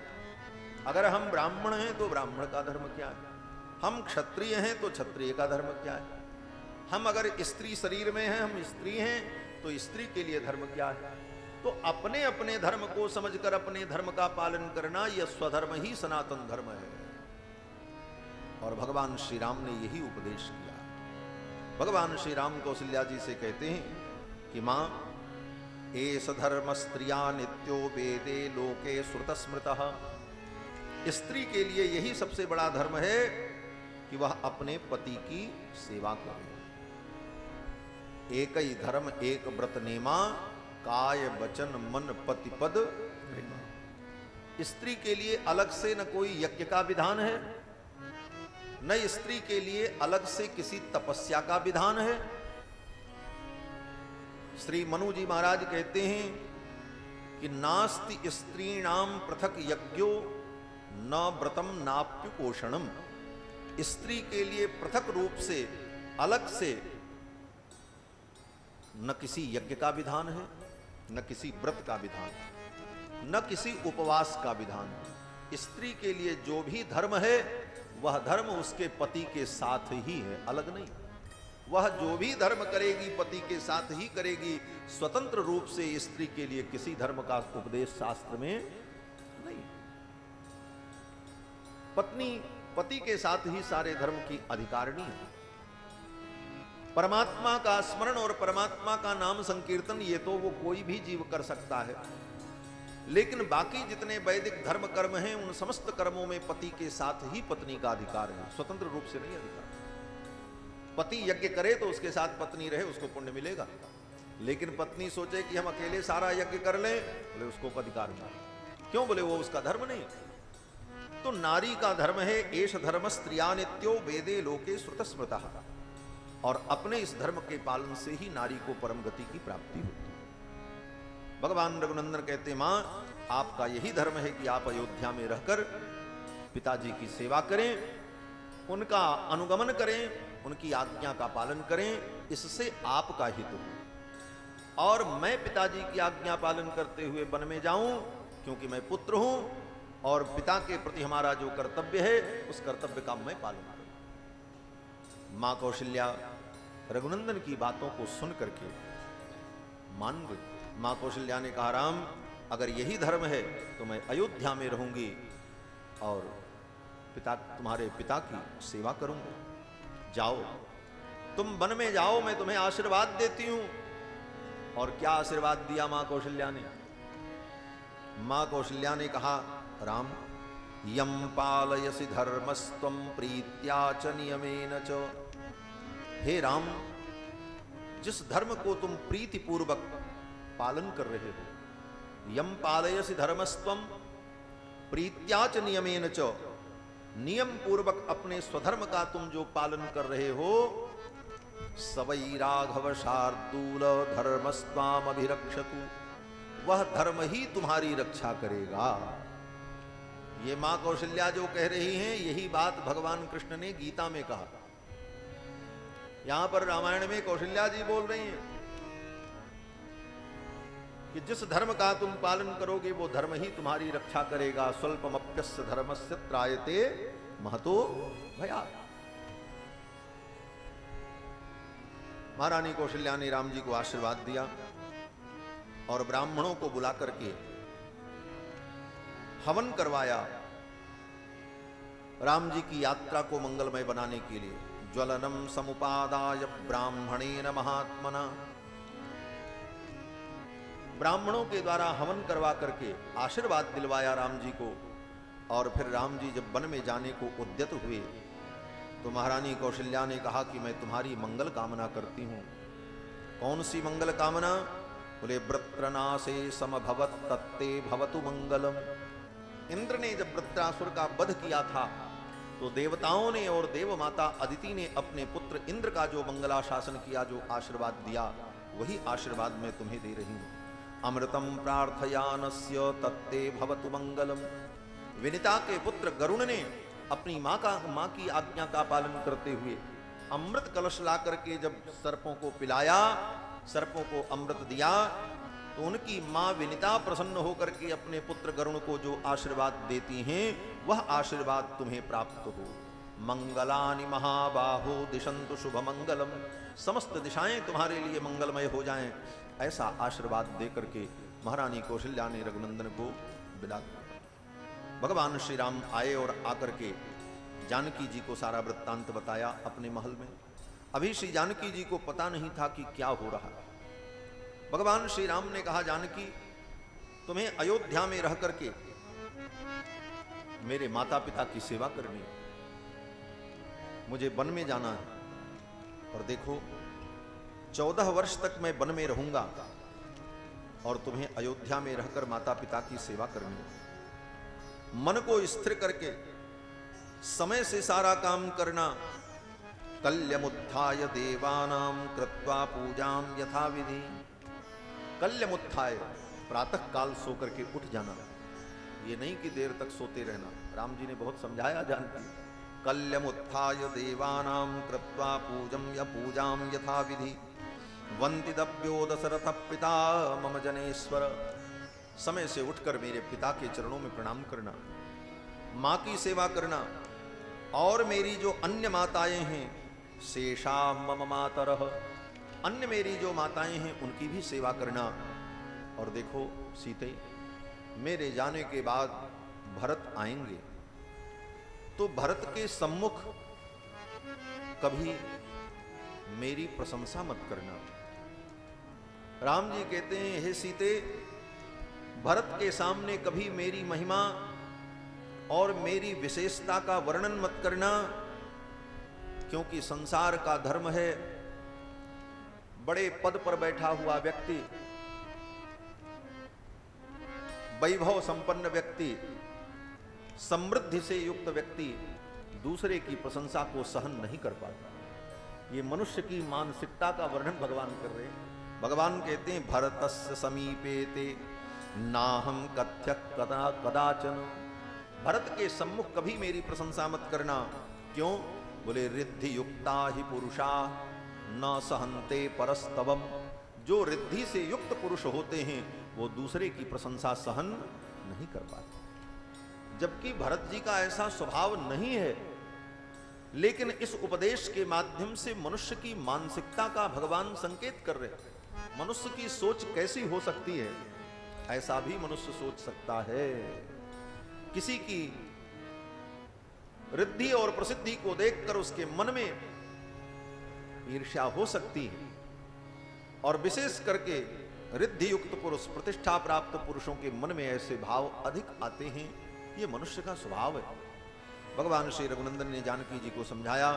अगर हम ब्राह्मण हैं तो ब्राह्मण का धर्म क्या है, हम क्षत्रिय हैं तो क्षत्रिय का धर्म क्या है, हम अगर स्त्री शरीर में हैं, हम स्त्री हैं तो स्त्री के लिए धर्म क्या है। तो अपने अपने धर्म को समझकर अपने धर्म का पालन करना, यह स्वधर्म ही सनातन धर्म है। और भगवान श्री राम ने यही उपदेश किया। भगवान श्री राम कौशल्या जी से कहते हैं कि मां एष धर्म स्त्रिया नित्यो वेदे लोके श्रुत स्मृतः। स्त्री के लिए यही सबसे बड़ा धर्म है कि वह अपने पति की सेवा करे। एक ही धर्म एक व्रत नेमा, काय वचन मन पति पद प्रेमा। स्त्री के लिए अलग से न कोई यज्ञ का विधान है, न स्त्री के लिए अलग से किसी तपस्या का विधान है। श्री मनु जी महाराज कहते हैं कि नास्ति स्त्रीणाम पृथक यज्ञो न व्रतम नाप्युपोषणम। स्त्री के लिए पृथक रूप से अलग से न किसी यज्ञ का विधान है, न किसी व्रत का विधान, न किसी उपवास का विधान। स्त्री के लिए जो भी धर्म है वह धर्म उसके पति के साथ ही है, अलग नहीं। वह जो भी धर्म करेगी पति के साथ ही करेगी। स्वतंत्र रूप से स्त्री के लिए किसी धर्म का उपदेश शास्त्र में नहीं। पत्नी पति के साथ ही सारे धर्म की अधिकारिणी है। परमात्मा का स्मरण और परमात्मा का नाम संकीर्तन ये तो वो कोई भी जीव कर सकता है, लेकिन बाकी जितने वैदिक धर्म कर्म हैं उन समस्त कर्मों में पति के साथ ही पत्नी का अधिकार है, स्वतंत्र रूप से नहीं अधिकार। पति यज्ञ करे तो उसके साथ पत्नी रहे, उसको पुण्य मिलेगा, लेकिन पत्नी सोचे कि हम अकेले सारा यज्ञ कर लें, बोले उसको अधिकार नहीं। क्यों? बोले वो उसका धर्म नहीं। तो नारी का धर्म है एष धर्म स्त्रिया नित्यो वेदे लोके श्रुत स्मृतः, और अपने इस धर्म के पालन से ही नारी को परम गति की प्राप्ति होती है। भगवान रघुनंदन कहते, मां आपका यही धर्म है कि आप अयोध्या में रहकर पिताजी की सेवा करें, उनका अनुगमन करें, उनकी आज्ञा का पालन करें, इससे आपका हित हो। और मैं पिताजी की आज्ञा पालन करते हुए वन में जाऊं, क्योंकि मैं पुत्र हूं और पिता के प्रति हमारा जो कर्तव्य है उस कर्तव्य का मैं पालन करूं। मां कौशल्या रघुनंदन की बातों को सुन करके मान गई। मां कौशल्या ने कहा, राम अगर यही धर्म है तो मैं अयोध्या में रहूंगी और तुम्हारे पिता की सेवा करूंगा। जाओ, तुम वन में जाओ, मैं तुम्हें आशीर्वाद देती हूं। और क्या आशीर्वाद दिया मां कौशल्या ने? मां कौशल्या ने कहा, राम यम पालयसि धर्मस्त्वं प्रीत्या च नियमेन च। हे राम, जिस धर्म को तुम प्रीति पूर्वक पालन कर रहे हो, यम पालयसि धर्मस्त्वं प्रीत्या च नियमेन च, नियम पूर्वक अपने स्वधर्म का तुम जो पालन कर रहे हो, सवै राघव शार्दूल धर्मस्त्वाम अभिरक्षतु, वह धर्म ही तुम्हारी रक्षा करेगा। ये मां कौशल्या जो कह रही हैं, यही बात भगवान कृष्ण ने गीता में कहा। यहां पर रामायण में कौशल्या जी बोल रही हैं कि जिस धर्म का तुम पालन करोगे वो धर्म ही तुम्हारी रक्षा करेगा। स्वल्पमप्यस्य धर्मस्य त्रायते महतो भयात्। महारानी कौशल्या ने राम जी को आशीर्वाद दिया और ब्राह्मणों को बुला करके हवन करवाया राम जी की यात्रा को मंगलमय बनाने के लिए। ज्वलनम समुपादाय ब्राह्मणेन महात्मना, ब्राह्मणों के द्वारा हवन करवा करके आशीर्वाद दिलवाया राम जी को। और फिर राम जी जब वन में जाने को उद्यत हुए तो महारानी कौशल्या ने कहा कि मैं तुम्हारी मंगल कामना करती हूं। कौन सी मंगल कामना? बोले वृत्रनाशे समभवत तत्ते भवतु मंगलम। इंद्र ने जब वृत्रासुर का वध किया था तो देवताओं ने और देव माता अदिति ने अपने पुत्र इंद्र का जो मंगलाशासन किया, जो आशीर्वाद दिया, वही आशीर्वाद मैं तुम्हें दे रही हूं। अमृतम प्रार्थयानस्य तत्ते भवतु मंगलम। विनिता के पुत्र गरुण ने अपनी मां की आज्ञा का पालन करते हुए अमृत कलश ला करके जब सर्पों को पिलाया, सर्पों को अमृत दिया, तो उनकी मां विनिता प्रसन्न होकर के अपने पुत्र गरुण को जो आशीर्वाद देती हैं, वह आशीर्वाद तुम्हें प्राप्त हो। मंगलानि महाबाहो दिशंतु शुभ मंगलम। समस्त दिशाएं तुम्हारे लिए मंगलमय हो जाएं, ऐसा आशीर्वाद दे करके महारानी कौशल्या ने रघुनंदन को विदा किया। भगवान श्री राम आए और आकर के जानकी जी को सारा वृत्तांत बताया अपने महल में। अभी श्री जानकी जी को पता नहीं था कि क्या हो रहा। भगवान श्री राम ने कहा, जानकी तुम्हें अयोध्या में रह करके मेरे माता पिता की सेवा करनी, मुझे वन में जाना है। और देखो 14 वर्ष तक मैं वन में रहूंगा और तुम्हें अयोध्या में रहकर माता पिता की सेवा करनी है। मन को स्थिर करके समय से सारा काम करना। कल्यमुत्थाय देवानां कृत्वा पूजां यथा विधि। कल्यमुत्थाय, प्रातः काल सो करके उठ जाना, ये नहीं कि देर तक सोते रहना। राम जी ने बहुत समझाया जानकी। कल्यमुत्थाय देवानां कृत्वा पूजां यथा विधि वन्ति दभ्यो दशरथ पिता मम जनेश्वर। समय से उठकर मेरे पिता के चरणों में प्रणाम करना, मां की सेवा करना, और मेरी जो अन्य माताएं हैं, शेषा मम मातरः, अन्य मेरी जो माताएं हैं उनकी भी सेवा करना। और देखो सीते, मेरे जाने के बाद भरत आएंगे तो भरत के सम्मुख कभी मेरी प्रशंसा मत करना। राम जी कहते हैं, हे सीते, भरत के सामने कभी मेरी महिमा और मेरी विशेषता का वर्णन मत करना, क्योंकि संसार का धर्म है, बड़े पद पर बैठा हुआ व्यक्ति, वैभव संपन्न व्यक्ति, समृद्धि से युक्त व्यक्ति दूसरे की प्रशंसा को सहन नहीं कर पाता। ये मनुष्य की मानसिकता का वर्णन भगवान कर रहे हैं। भगवान कहते हैं, भरतस्य समीपेते नाहं कथ्य कदाचन। भरत के सम्मुख कभी मेरी प्रशंसा मत करना। क्यों? बोले, रिद्धि युक्ता ही पुरुषा न सहन्ते परस्तवम। जो रिद्धि से युक्त पुरुष होते हैं वो दूसरे की प्रशंसा सहन नहीं कर पाते। जबकि भरत जी का ऐसा स्वभाव नहीं है, लेकिन इस उपदेश के माध्यम से मनुष्य की मानसिकता का भगवान संकेत कर रहे हैं। मनुष्य की सोच कैसी हो सकती है, ऐसा भी मनुष्य सोच सकता है। किसी की रिद्धि और प्रसिद्धि को देखकर उसके मन में ईर्ष्या हो सकती है, और विशेष करके रिद्धि युक्त पुरुष, प्रतिष्ठा प्राप्त पुरुषों के मन में ऐसे भाव अधिक आते हैं। ये मनुष्य का स्वभाव है। भगवान श्री रघुनंदन ने जानकी जी को समझाया।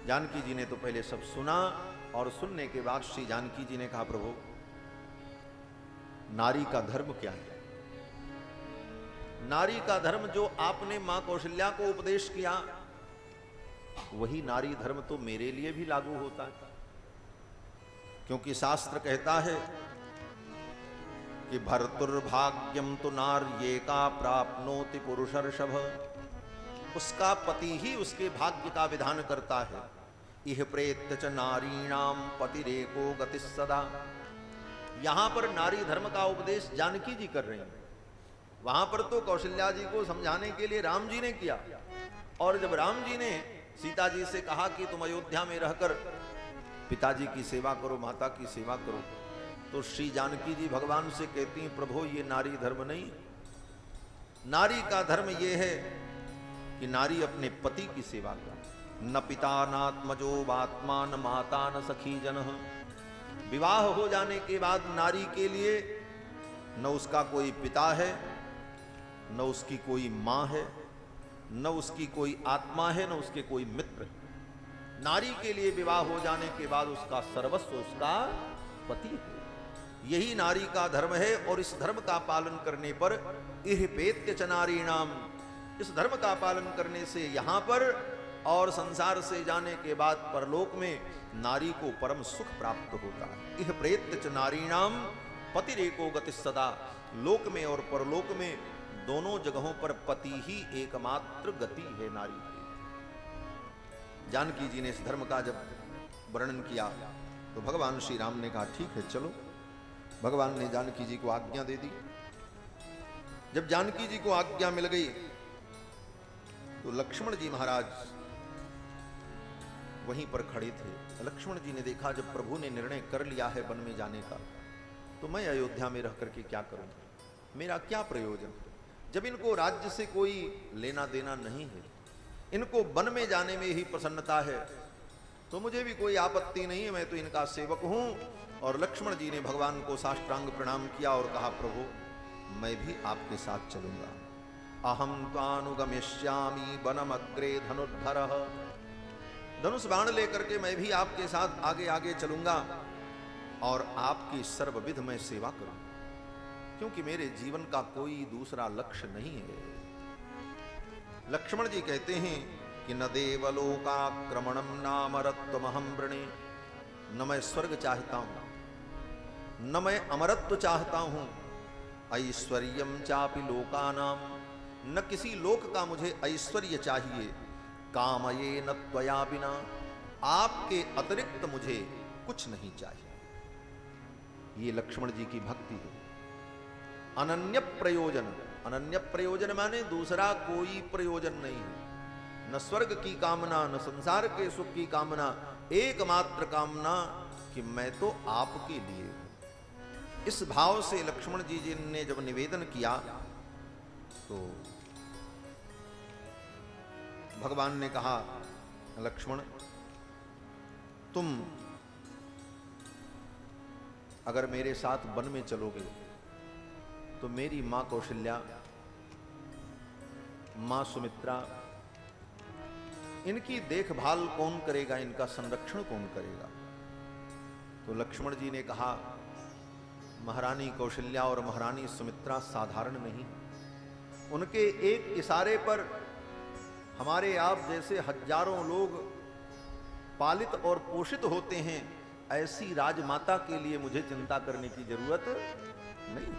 जानकी जी ने तो पहले सब सुना, और सुनने के बाद श्री जानकी जी ने कहा, प्रभु, नारी का धर्म क्या है? नारी का धर्म जो आपने मां कौशल्या को उपदेश किया, वही नारी धर्म तो मेरे लिए भी लागू होता है। क्योंकि शास्त्र कहता है कि भर्तुर्भाग्यम तो नार्ये का प्राप्नोति पुरुषर्षभ। उसका पति ही उसके भाग्य का विधान करता है। इह प्रेत्य च नारीणाम पतिरेको गतिः सदा। यहां पर नारी धर्म का उपदेश जानकी जी कर रहे हैं। वहां पर तो कौशल्या जी को समझाने के लिए राम जी ने किया, और जब राम जी ने सीता जी से कहा कि तुम अयोध्या में रहकर पिताजी की सेवा करो, माता की सेवा करो, तो श्री जानकी जी भगवान से कहती हैं, प्रभु, ये नारी धर्म नहीं। नारी का धर्म ये है कि नारी अपने पति की सेवा करे। न पिता नात्मजो वात्मा न माता न सखी जन। विवाह हो जाने के बाद नारी के लिए न उसका कोई पिता है, न उसकी कोई मां है, न उसकी कोई आत्मा है, न उसके कोई मित्र है। नारी के लिए विवाह हो जाने के बाद उसका सर्वस्व उसका पति है। यही नारी का धर्म है, और इस धर्म का पालन करने पर इह पेत्य च नारीणाम, इस धर्म का पालन करने से यहां पर और संसार से जाने के बाद परलोक में नारी को परम सुख प्राप्त होता है। इह प्रेत्य च नारीणाम पतिरेको गतिः सदा। लोक में और परलोक में दोनों जगहों पर पति ही एकमात्र गति है नारी की। जानकी जी ने इस धर्म का जब वर्णन किया तो भगवान श्री राम ने कहा, ठीक है, चलो। भगवान ने जानकी जी को आज्ञा दे दी। जब जानकी जी को आज्ञा मिल गई तो लक्ष्मण जी महाराज वहीं पर खड़े थे। लक्ष्मण जी ने देखा, जब प्रभु ने निर्णय कर लिया है वन में जाने का, तो मैं अयोध्या में रह करके क्या करूं? मेरा क्या प्रयोजन? जब इनको राज्य से कोई लेना देना नहीं है, इनको वन में जाने में ही प्रसन्नता है, तो मुझे भी कोई आपत्ति नहीं है, मैं तो इनका सेवक हूं। और लक्ष्मण जी ने भगवान को साष्टांग प्रणाम किया और कहा, प्रभु, मैं भी आपके साथ चलूंगा। अहम त्वानुगमिष्यामि वनमग्रे धनुर्धरः। धनुष बाण लेकर के मैं भी आपके साथ आगे आगे चलूंगा और आपकी सर्वविध मैं सेवा करूंगा, क्योंकि मेरे जीवन का कोई दूसरा लक्ष्य नहीं है। लक्ष्मण जी कहते हैं कि न देवलोकाक्रमणम नामरत्वमहं वृणे। न मैं स्वर्ग चाहता हूं, न मैं अमरत्व चाहता हूं। ऐश्वर्यम चापि लोकानाम, न किसी लोक का मुझे ऐश्वर्य चाहिए। कामये न त्वया बिना, आपके अतिरिक्त मुझे कुछ नहीं चाहिए। ये लक्ष्मण जी की भक्ति है। अनन्य प्रयोजन, अनन्य प्रयोजन माने दूसरा कोई प्रयोजन नहीं है। न स्वर्ग की कामना, न संसार के सुख की कामना, एकमात्र कामना कि मैं तो आपके लिए हूं। इस भाव से लक्ष्मण जी ने जब निवेदन किया तो भगवान ने कहा, लक्ष्मण, तुम अगर मेरे साथ वन में चलोगे तो मेरी मां कौशल्या, मां सुमित्रा, इनकी देखभाल कौन करेगा, इनका संरक्षण कौन करेगा? तो लक्ष्मण जी ने कहा, महारानी कौशल्या और महारानी सुमित्रा साधारण नहीं, उनके एक इशारे पर हमारे आप जैसे हजारों लोग पालित और पोषित होते हैं। ऐसी राजमाता के लिए मुझे चिंता करने की जरूरत नहीं।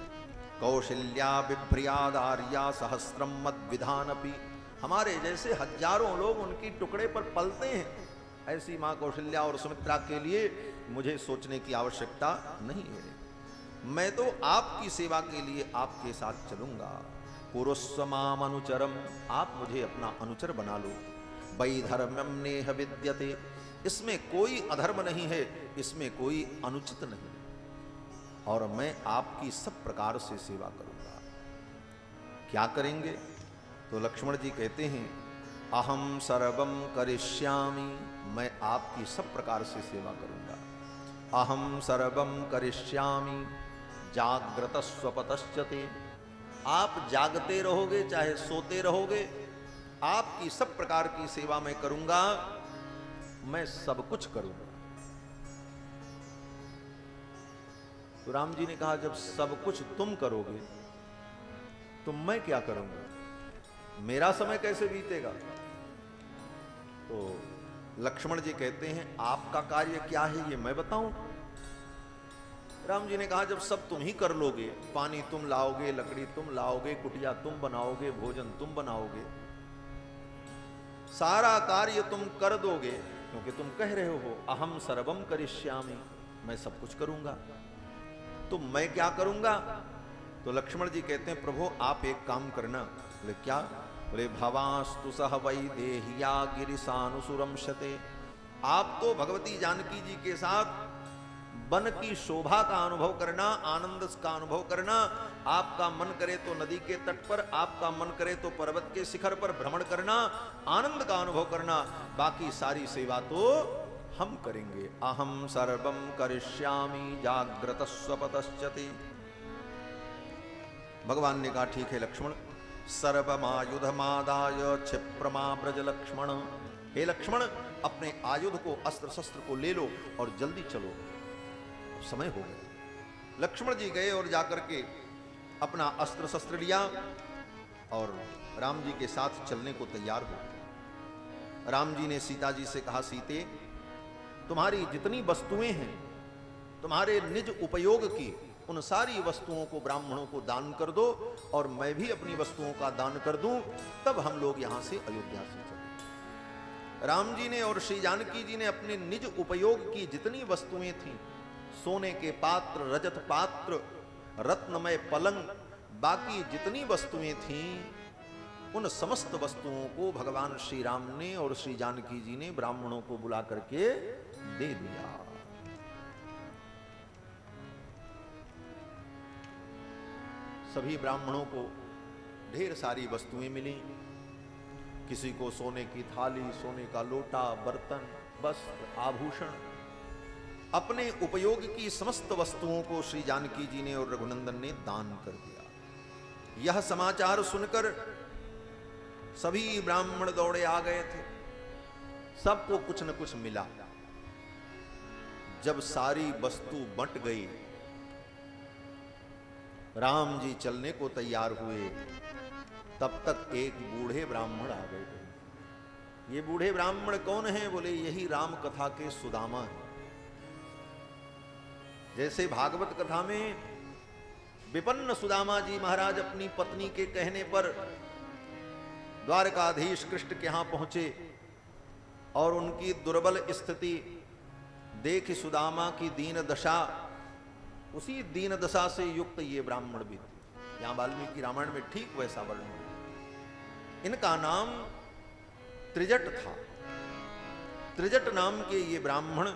कौशल्या बिभ्रियादार्या सहस्रम मद विधानपि, हमारे जैसे हजारों लोग उनकी टुकड़े पर पलते हैं। ऐसी मां कौशल्या और सुमित्रा के लिए मुझे सोचने की आवश्यकता नहीं है। मैं तो आपकी सेवा के लिए आपके साथ चलूंगा। कुरुस्व माम अनुचरम, आप मुझे अपना अनुचर बना लो। वैधर्म्यम नेह विद्यते, इसमें कोई अधर्म नहीं है, इसमें कोई अनुचित नहीं, और मैं आपकी सब प्रकार से सेवा करूंगा। क्या करेंगे? तो लक्ष्मण जी कहते हैं, अहम सर्वम करिष्यामि, मैं आपकी सब प्रकार से सेवा करूंगा। अहम सर्वम करिष्यामि जाग्रत स्वपतश्चते, आप जागते रहोगे चाहे सोते रहोगे, आपकी सब प्रकार की सेवा मैं करूंगा, मैं सब कुछ करूंगा। तो राम जी ने कहा, जब सब कुछ तुम करोगे तो मैं क्या करूंगा, मेरा समय कैसे बीतेगा? तो लक्ष्मण जी कहते हैं, आपका कार्य क्या है ये मैं बताऊं? राम जी ने कहा, जब सब तुम ही कर लोगे, पानी तुम लाओगे, लकड़ी तुम लाओगे, कुटिया तुम बनाओगे, भोजन तुम बनाओगे, सारा कार्य तुम कर दोगे, क्योंकि तुम कह रहे हो अहम सर्वम करिष्यामि, मैं सब कुछ करूंगा, तो मैं क्या करूंगा? तो लक्ष्मण जी कहते हैं, प्रभु आप एक काम करना। बोले क्या? बोले भवास्तु सह वैदेह्या गिरिशानुसुरंशते, आप तो भगवती जानकी जी के साथ वन की शोभा का अनुभव करना, आनंद का अनुभव करना। आपका मन करे तो नदी के तट पर, आपका मन करे तो पर्वत के शिखर पर भ्रमण करना, आनंद का अनुभव करना, बाकी सारी सेवा तो हम करेंगे। अहम सर्वम करिष्यामि जाग्रत स्वपतश्चते। भगवान ने कहा, ठीक है लक्ष्मण, सर्वमायुधमादाय क्षिप्रमा ब्रज लक्ष्मण, हे लक्ष्मण अपने आयुध को, अस्त्र शस्त्र को ले लो और जल्दी चलो, समय हो गया। लक्ष्मण जी गए और जाकर के अपना अस्त्र शस्त्र लिया और राम जी के साथ चलने को तैयार हो। राम जी ने सीता जी से कहा, सीते तुम्हारी जितनी वस्तुएं हैं, तुम्हारे निज उपयोग की, उन सारी वस्तुओं को ब्राह्मणों को दान कर दो और मैं भी अपनी वस्तुओं का दान कर दूं, तब हम लोग यहां से अयोध्या से चले। राम जी ने और श्री जानकी जी ने अपने निज उपयोग की जितनी वस्तुएं थीं, सोने के पात्र, रजत पात्र, रत्नमय पलंग, बाकी जितनी वस्तुएं थीं, उन समस्त वस्तुओं को भगवान श्री राम ने और श्री जानकी जी ने ब्राह्मणों को बुला करके दे दिया। सभी ब्राह्मणों को ढेर सारी वस्तुएं मिली। किसी को सोने की थाली, सोने का लोटा, बर्तन, वस्त्र, आभूषण, अपने उपयोग की समस्त वस्तुओं को श्री जानकी जी ने और रघुनंदन ने दान कर दिया। यह समाचार सुनकर सभी ब्राह्मण दौड़े आ गए थे, सबको कुछ न कुछ मिला। जब सारी वस्तु बंट गई, राम जी चलने को तैयार हुए, तब तक एक बूढ़े ब्राह्मण आ गए। ये बूढ़े ब्राह्मण कौन हैं? बोले यही राम कथा के सुदामा हैं। जैसे भागवत कथा में विपन्न सुदामा जी महाराज अपनी पत्नी के कहने पर द्वारकाधीश कृष्ण के यहां पहुंचे और उनकी दुर्बल स्थिति देख सुदामा की दीन दशा, उसी दीन दशा से युक्त ये ब्राह्मण भी थे। यहां वाल्मीकि रामायण में ठीक वैसा वर्णन। इनका नाम त्रिजट था। त्रिजट नाम के ये ब्राह्मण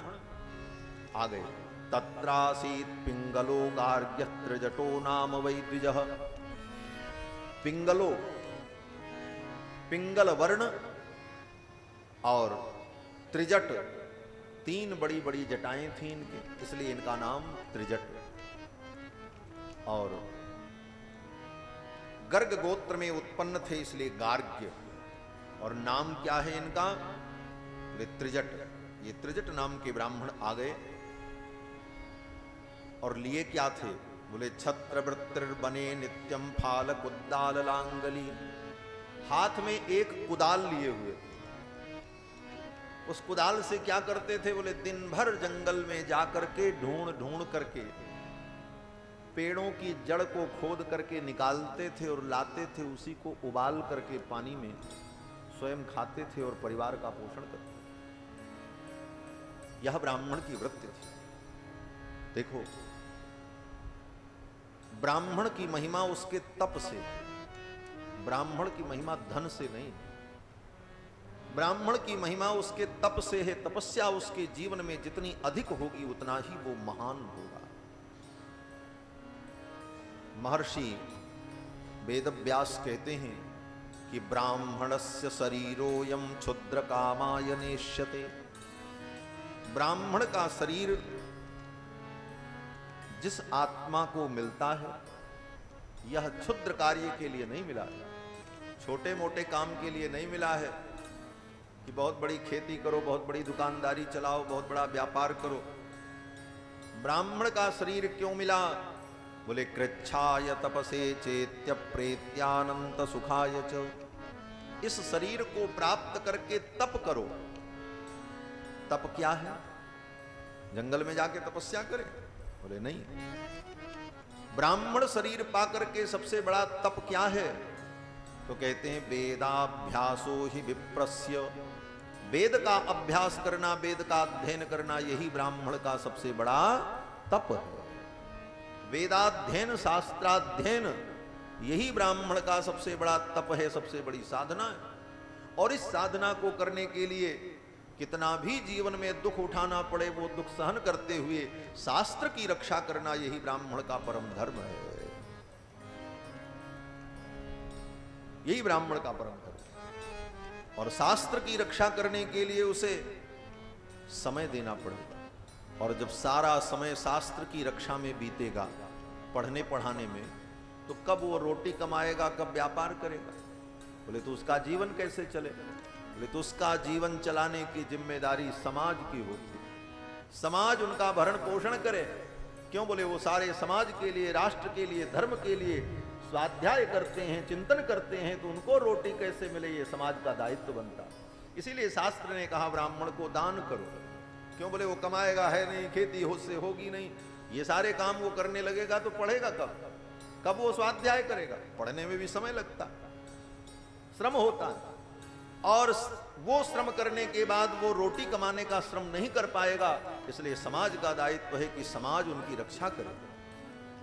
आ गए। तत्रासीत पिंगलो गार्ग्य त्रिजटो नाम वै द्विजः। पिंगलो, पिंगल वर्ण और त्रिजट 3 बड़ी बड़ी जटाएं थीं इनकी, इसलिए इनका नाम त्रिजट। और गर्ग गोत्र में उत्पन्न थे इसलिए गार्ग्य। और नाम क्या है इनका? बोले त्रिजट। ये त्रिजट नाम के ब्राह्मण आ गए और लिए क्या थे? बोले छत्रवृत्तिर बने नित्यम फालक उद्दाल लांगली। हाथ में एक कुदाल लिए हुए थे। उस कुदाल से क्या करते थे? बोले दिन भर जंगल में जाकर के ढूंढ ढूंढ करके पेड़ों की जड़ को खोद करके निकालते थे और लाते थे, उसी को उबाल करके पानी में स्वयं खाते थे और परिवार का पोषण करते थे। यह ब्राह्मण की वृत्ति थी। देखो, ब्राह्मण की महिमा उसके तप से, ब्राह्मण की महिमा धन से नहीं। ब्राह्मण की महिमा उसके तप से है। तपस्या उसके जीवन में जितनी अधिक होगी उतना ही वो महान होगा। महर्षि वेदव्यास कहते हैं कि ब्राह्मणस्य शरीरोयम क्षुद्र कामाय नेष्यते। ब्राह्मण का शरीर जिस आत्मा को मिलता है, यह क्षुद्र कार्य के लिए नहीं मिला है, छोटे मोटे काम के लिए नहीं मिला है कि बहुत बड़ी खेती करो, बहुत बड़ी दुकानदारी चलाओ, बहुत बड़ा व्यापार करो। ब्राह्मण का शरीर क्यों मिला? बोले कृच्छाय तपसे चेत्य प्रेत्यानंत सुखाय च। इस शरीर को प्राप्त करके तप करो। तप क्या है? जंगल में जाके तपस्या करें? बोले नहीं। ब्राह्मण शरीर पाकर के सबसे बड़ा तप क्या है? तो कहते हैं वेदाभ्यासो ही विप्रस्य। वेद का अभ्यास करना, वेद का अध्ययन करना, यही ब्राह्मण का सबसे बड़ा तप है। वेदाध्ययन, शास्त्राध्ययन, यही ब्राह्मण का सबसे बड़ा तप है, सबसे बड़ी साधना है। और इस साधना को करने के लिए कितना भी जीवन में दुख उठाना पड़े, वो दुख सहन करते हुए शास्त्र की रक्षा करना, यही ब्राह्मण का परम धर्म है। यही ब्राह्मण का परम धर्म है। और शास्त्र की रक्षा करने के लिए उसे समय देना पड़ेगा। और जब सारा समय शास्त्र की रक्षा में बीतेगा, पढ़ने पढ़ाने में, तो कब वो रोटी कमाएगा, कब व्यापार करेगा? बोले तो उसका जीवन कैसे चलेगा? बोले तो उसका जीवन चलाने की जिम्मेदारी समाज की होती है। समाज उनका भरण पोषण करे। क्यों? बोले वो सारे समाज के लिए, राष्ट्र के लिए, धर्म के लिए स्वाध्याय करते हैं, चिंतन करते हैं, तो उनको रोटी कैसे मिले, ये समाज का दायित्व बनता। इसीलिए शास्त्र ने कहा ब्राह्मण को दान करो। क्यों? बोले वो कमाएगा है नहीं, खेती हो से होगी नहीं, ये सारे काम वो करने लगेगा तो पढ़ेगा कब? कब वो स्वाध्याय करेगा? पढ़ने में भी समय लगता, श्रम होता है। और वो श्रम करने के बाद वो रोटी कमाने का श्रम नहीं कर पाएगा। इसलिए समाज का दायित्व है कि समाज उनकी रक्षा करे।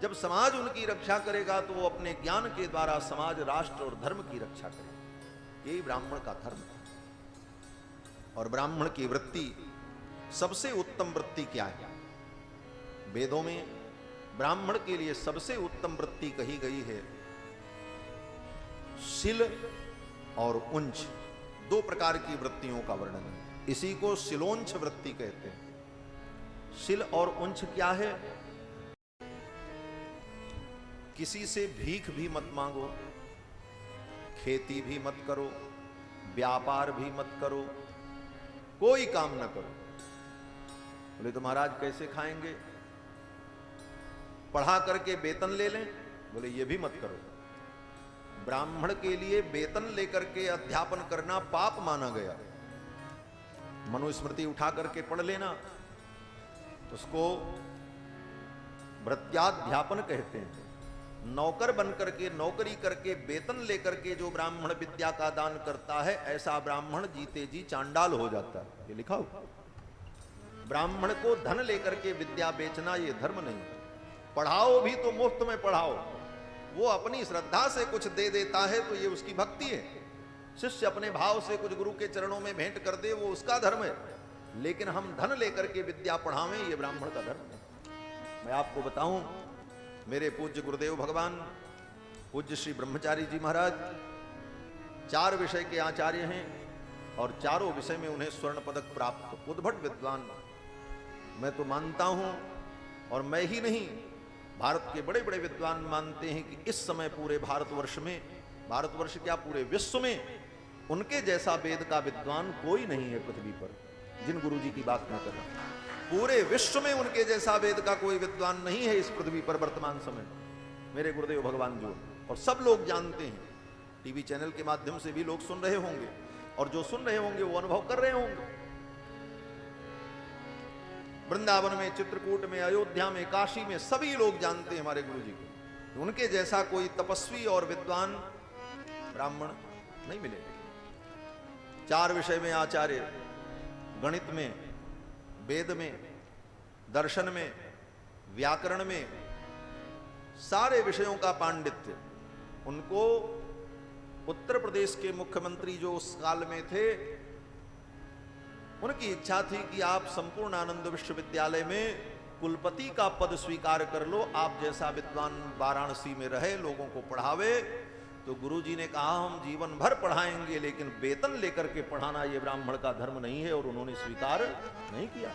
जब समाज उनकी रक्षा करेगा तो वो अपने ज्ञान के द्वारा समाज, राष्ट्र और धर्म की रक्षा करेगा। यही ब्राह्मण का धर्म है। और ब्राह्मण की वृत्ति, सबसे उत्तम वृत्ति क्या है? वेदों में ब्राह्मण के लिए सबसे उत्तम वृत्ति कही गई है शिल और उंच। 2 प्रकार की वृत्तियों का वर्णन है। इसी को शिलोंच वृत्ति कहते हैं। शिल और उंच क्या है? किसी से भीख भी मत मांगो, खेती भी मत करो, व्यापार भी मत करो, कोई काम न करो। बोले तो महाराज कैसे खाएंगे? पढ़ा करके वेतन ले लें? बोले ये भी मत करो। ब्राह्मण के लिए वेतन लेकर के अध्यापन करना पाप माना गया। मनुस्मृति उठा करके पढ़ लेना, उसको भृत्याध्यापन कहते हैं। नौकर बन करके, नौकरी करके, वेतन लेकर के जो ब्राह्मण विद्या का दान करता है, ऐसा ब्राह्मण जीते जी चांडाल हो जाता है। ये लिखा हो। ब्राह्मण को धन लेकर के विद्या बेचना ये धर्म नहीं। पढ़ाओ भी तो मुफ्त में पढ़ाओ। वो अपनी श्रद्धा से कुछ दे देता है तो ये उसकी भक्ति है। शिष्य अपने भाव से कुछ गुरु के चरणों में भेंट कर दे, वो उसका धर्म है। लेकिन हम धन लेकर के विद्या पढ़ावें, ये ब्राह्मण का धर्म है। मैं आपको बताऊं, मेरे पूज्य गुरुदेव भगवान पूज्य श्री ब्रह्मचारी जी महाराज 4 विषय के आचार्य हैं और चारों विषय में उन्हें स्वर्ण पदक प्राप्त, उद्भट विद्वान, मैं तो मानता हूं, और मैं ही नहीं, भारत के बड़े बड़े विद्वान मानते हैं कि इस समय पूरे भारतवर्ष में, भारतवर्ष क्या पूरे विश्व में, उनके जैसा वेद का विद्वान कोई नहीं है पृथ्वी पर। जिन गुरुजी की बात मैं कर रहा हूं, पूरे विश्व में उनके जैसा वेद का कोई विद्वान नहीं है इस पृथ्वी पर वर्तमान समय, मेरे गुरुदेव भगवान जो, और सब लोग जानते हैं। टीवी चैनल के माध्यम से भी लोग सुन रहे होंगे, और जो सुन रहे होंगे वो अनुभव कर रहे होंगे। वृंदावन में, चित्रकूट में, अयोध्या में, काशी में सभी लोग जानते हैं हमारे गुरुजी को। उनके जैसा कोई तपस्वी और विद्वान ब्राह्मण नहीं मिलेगा। 4 विषय में आचार्य, गणित में, वेद में, दर्शन में, व्याकरण में, सारे विषयों का पांडित्य। उनको उत्तर प्रदेश के मुख्यमंत्री जो उस काल में थे, उनकी इच्छा थी कि आप संपूर्ण आनंद विश्वविद्यालय में कुलपति का पद स्वीकार कर लो, आप जैसा विद्वान वाराणसी में रहे, लोगों को पढ़ावे। तो गुरुजी ने कहा हम जीवन भर पढ़ाएंगे, लेकिन वेतन लेकर के पढ़ाना ये ब्राह्मण का धर्म नहीं है, और उन्होंने स्वीकार नहीं किया।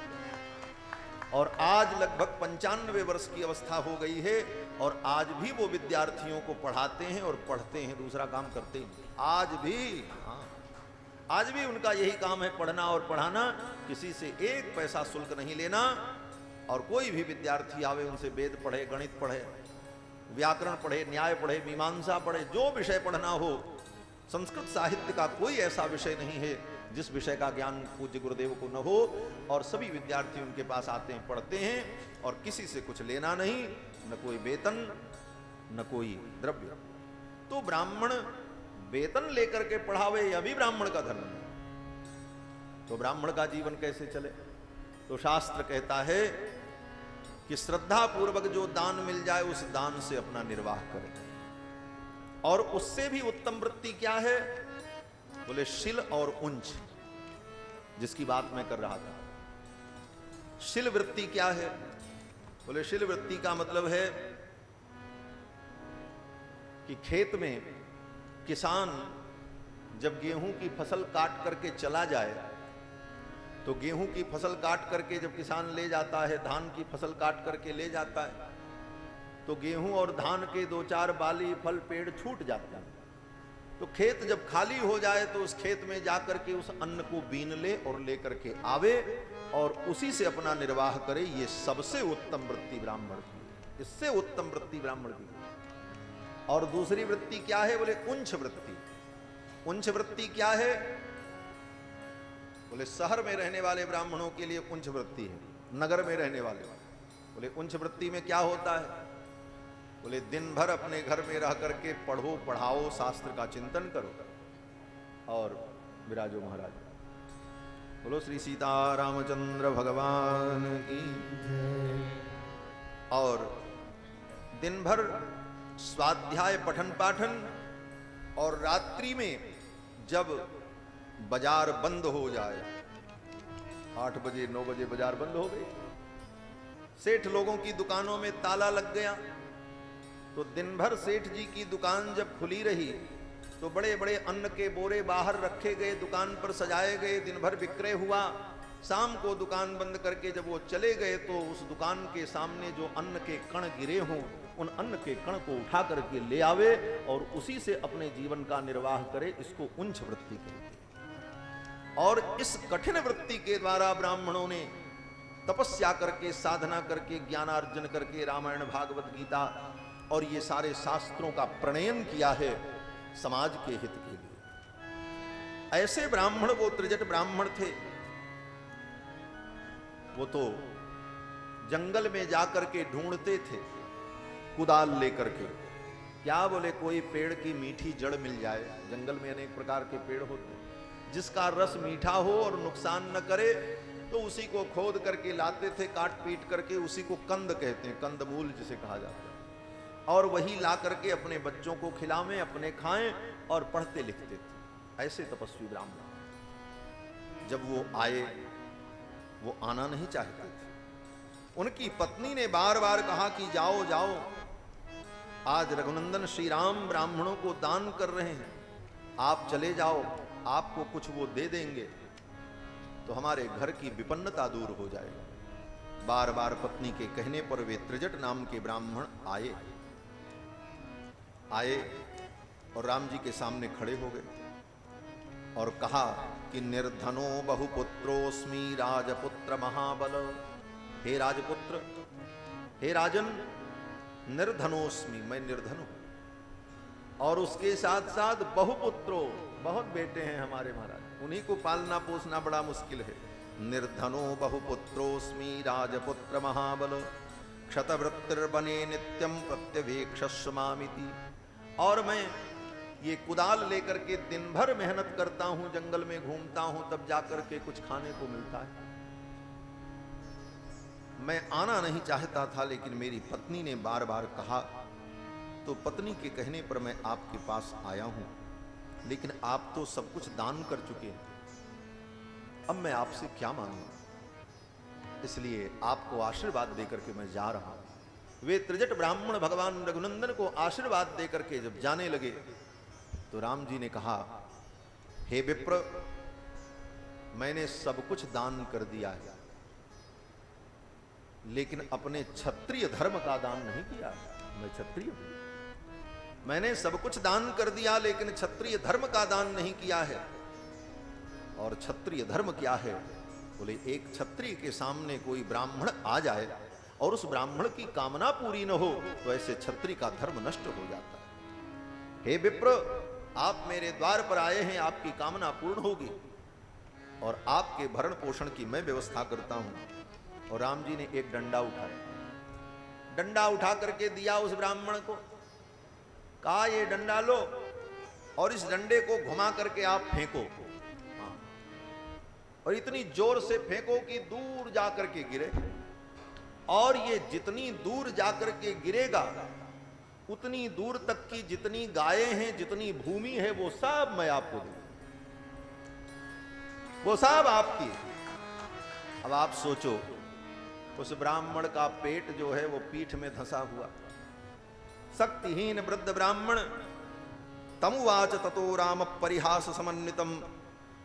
और आज लगभग 95 वर्ष की अवस्था हो गई है, और आज भी वो विद्यार्थियों को पढ़ाते हैं और पढ़ते हैं, दूसरा काम करते हैं आज भी। हाँ, आज भी उनका यही काम है, पढ़ना और पढ़ाना, किसी से 1 पैसा शुल्क नहीं लेना। और कोई भी विद्यार्थी आवे, उनसे वेद पढ़े, गणित पढ़े, व्याकरण पढ़े, न्याय पढ़े, मीमांसा पढ़े, जो विषय पढ़ना हो। संस्कृत साहित्य का कोई ऐसा विषय नहीं है जिस विषय का ज्ञान पूज्य गुरुदेव को न हो, और सभी विद्यार्थी उनके पास आते हैं, पढ़ते हैं, और किसी से कुछ लेना नहीं, न कोई वेतन, न कोई द्रव्य। तो ब्राह्मण वेतन लेकर के पढ़ावे, यह भी ब्राह्मण का धर्म है। तो ब्राह्मण का जीवन कैसे चले? तो शास्त्र कहता है कि श्रद्धा पूर्वक जो दान मिल जाए उस दान से अपना निर्वाह करें। और उससे भी उत्तम वृत्ति क्या है? बोले शिल और उंच, जिसकी बात मैं कर रहा था। शिल वृत्ति क्या है? बोले शिल वृत्ति का मतलब है कि खेत में किसान जब गेहूं की फसल काट करके चला जाए, तो गेहूं की फसल काट करके जब किसान ले जाता है, धान की फसल काट करके ले जाता है, तो गेहूं और धान के 2-4 बाली, फल, पेड़ छूट जाते हैं। तो खेत जब खाली हो जाए तो उस खेत में जाकर के उस अन्न को बीन ले और लेकर के आवे और उसी से अपना निर्वाह करे। ये सबसे उत्तम वृत्ति ब्राह्मण की, इससे उत्तम वृत्ति ब्राह्मण की। और दूसरी वृत्ति क्या है? बोले उंच वृत्ति। उंच वृत्ति क्या है? बोले शहर में रहने वाले ब्राह्मणों के लिए उंच वृत्ति है, नगर में रहने वाले। बोले उंच वृत्ति में क्या होता है? बोले दिन भर अपने घर में रह करके पढ़ो, पढ़ाओ, शास्त्र का चिंतन करो और विराजो महाराज। बोलो श्री सीतारामचंद्र भगवान की जय। और दिन भर स्वाध्याय, पठन पाठन, और रात्रि में जब बाजार बंद हो जाए, 8 बजे 9 बजे बाजार बंद हो गई, सेठ लोगों की दुकानों में ताला लग गया, तो दिन भर सेठ जी की दुकान जब खुली रही तो बड़े बड़े अन्न के बोरे बाहर रखे गए, दुकान पर सजाए गए, दिन भर विक्रय हुआ। शाम को दुकान बंद करके जब वो चले गए तो उस दुकान के सामने जो अन्न के कण गिरे हों, उन अन्न के कण को उठा करके ले आवे और उसी से अपने जीवन का निर्वाह करे। इसको उंच वृत्ति कहते हैं। और इस कठिन वृत्ति के द्वारा ब्राह्मणों ने तपस्या करके, साधना करके, ज्ञानार्जन करके रामायण, भागवत गीता और ये सारे शास्त्रों का प्रणयन किया है समाज के हित के लिए। ऐसे ब्राह्मण, वो त्रिजट ब्राह्मण थे, वो तो जंगल में जाकर के ढूंढते थे कुदाल लेकर के। क्या? बोले कोई पेड़ की मीठी जड़ मिल जाए। जंगल में अनेक प्रकार के पेड़ होते हैं, जिसका रस मीठा हो और नुकसान न करे, तो उसी को खोद करके लाते थे, काट पीट करके। उसी को कंद कहते हैं, कंदमूल जिसे कहा जाता है। और वही ला करके अपने बच्चों को खिलावें, अपने खाएं और पढ़ते लिखते थे। ऐसे तपस्वी ब्राह्मण। जब वो आए, वो आना नहीं चाहते थे। उनकी पत्नी ने बार बार कहा कि जाओ जाओ, आज रघुनंदन श्री राम ब्राह्मणों को दान कर रहे हैं, आप चले जाओ, आपको कुछ वो दे देंगे तो हमारे घर की विपन्नता दूर हो जाएगी। बार बार पत्नी के कहने पर वे त्रिजट नाम के ब्राह्मण आए और राम जी के सामने खड़े हो गए और कहा कि निर्धनो बहुपुत्रोस्मि राजपुत्र महाबल। हे राजपुत्र, हे राजन, निर्धनोस्मि, मैं निर्धन हूं, और उसके साथ साथ बहुपुत्रो, बहुत बेटे हैं हमारे महाराज, उन्हीं को पालना पोसना बड़ा मुश्किल है। निर्धनो बहुपुत्रोस्मि राजपुत्र महाबल क्षतवृत्तिर्बने नित्यम प्रत्यवेक्षस्व मामिति। और मैं ये कुदाल लेकर के दिन भर मेहनत करता हूं, जंगल में घूमता हूं, तब जाकर के कुछ खाने को मिलता है। मैं आना नहीं चाहता था, लेकिन मेरी पत्नी ने बार बार कहा, तो पत्नी के कहने पर मैं आपके पास आया हूं। लेकिन आप तो सब कुछ दान कर चुके हैं, अब मैं आपसे क्या मांगू, इसलिए आपको आशीर्वाद देकर के मैं जा रहा हूं। वे त्रिजट ब्राह्मण भगवान रघुनंदन को आशीर्वाद देकर के जब जाने लगे तो राम जी ने कहा, हे विप्र, मैंने सब कुछ दान कर दिया है, लेकिन अपने क्षत्रिय धर्म का दान नहीं किया। मैं क्षत्रिय हूं, मैंने सब कुछ दान कर दिया, लेकिन क्षत्रिय धर्म का दान नहीं किया है। और क्षत्रिय धर्म क्या है? बोले, एक क्षत्रिय के सामने कोई ब्राह्मण आ जाए और उस ब्राह्मण की कामना पूरी न हो तो ऐसे क्षत्रिय का धर्म नष्ट हो जाता है। हे विप्र, आप मेरे द्वार पर आए हैं, आपकी कामना पूर्ण होगी और आपके भरण पोषण की मैं व्यवस्था करता हूं। और राम जी ने एक डंडा उठाया, डंडा उठा करके दिया उस ब्राह्मण को, कहा, ये डंडा लो और इस डंडे को घुमा करके आप फेंको, और इतनी जोर से फेंको कि दूर जाकर के गिरे। और ये जितनी दूर जाकर के गिरेगा उतनी दूर तक की जितनी गायें हैं, जितनी भूमि है, वो सब मैं आपको दूंगा, वो सब आपकी। अब आप सोचो, उस ब्राह्मण का पेट जो है वो पीठ में धंसा हुआ। शक्तिहीन वृद्ध ब्राह्मण तमुवाच ततो राम परिहास समन्वितम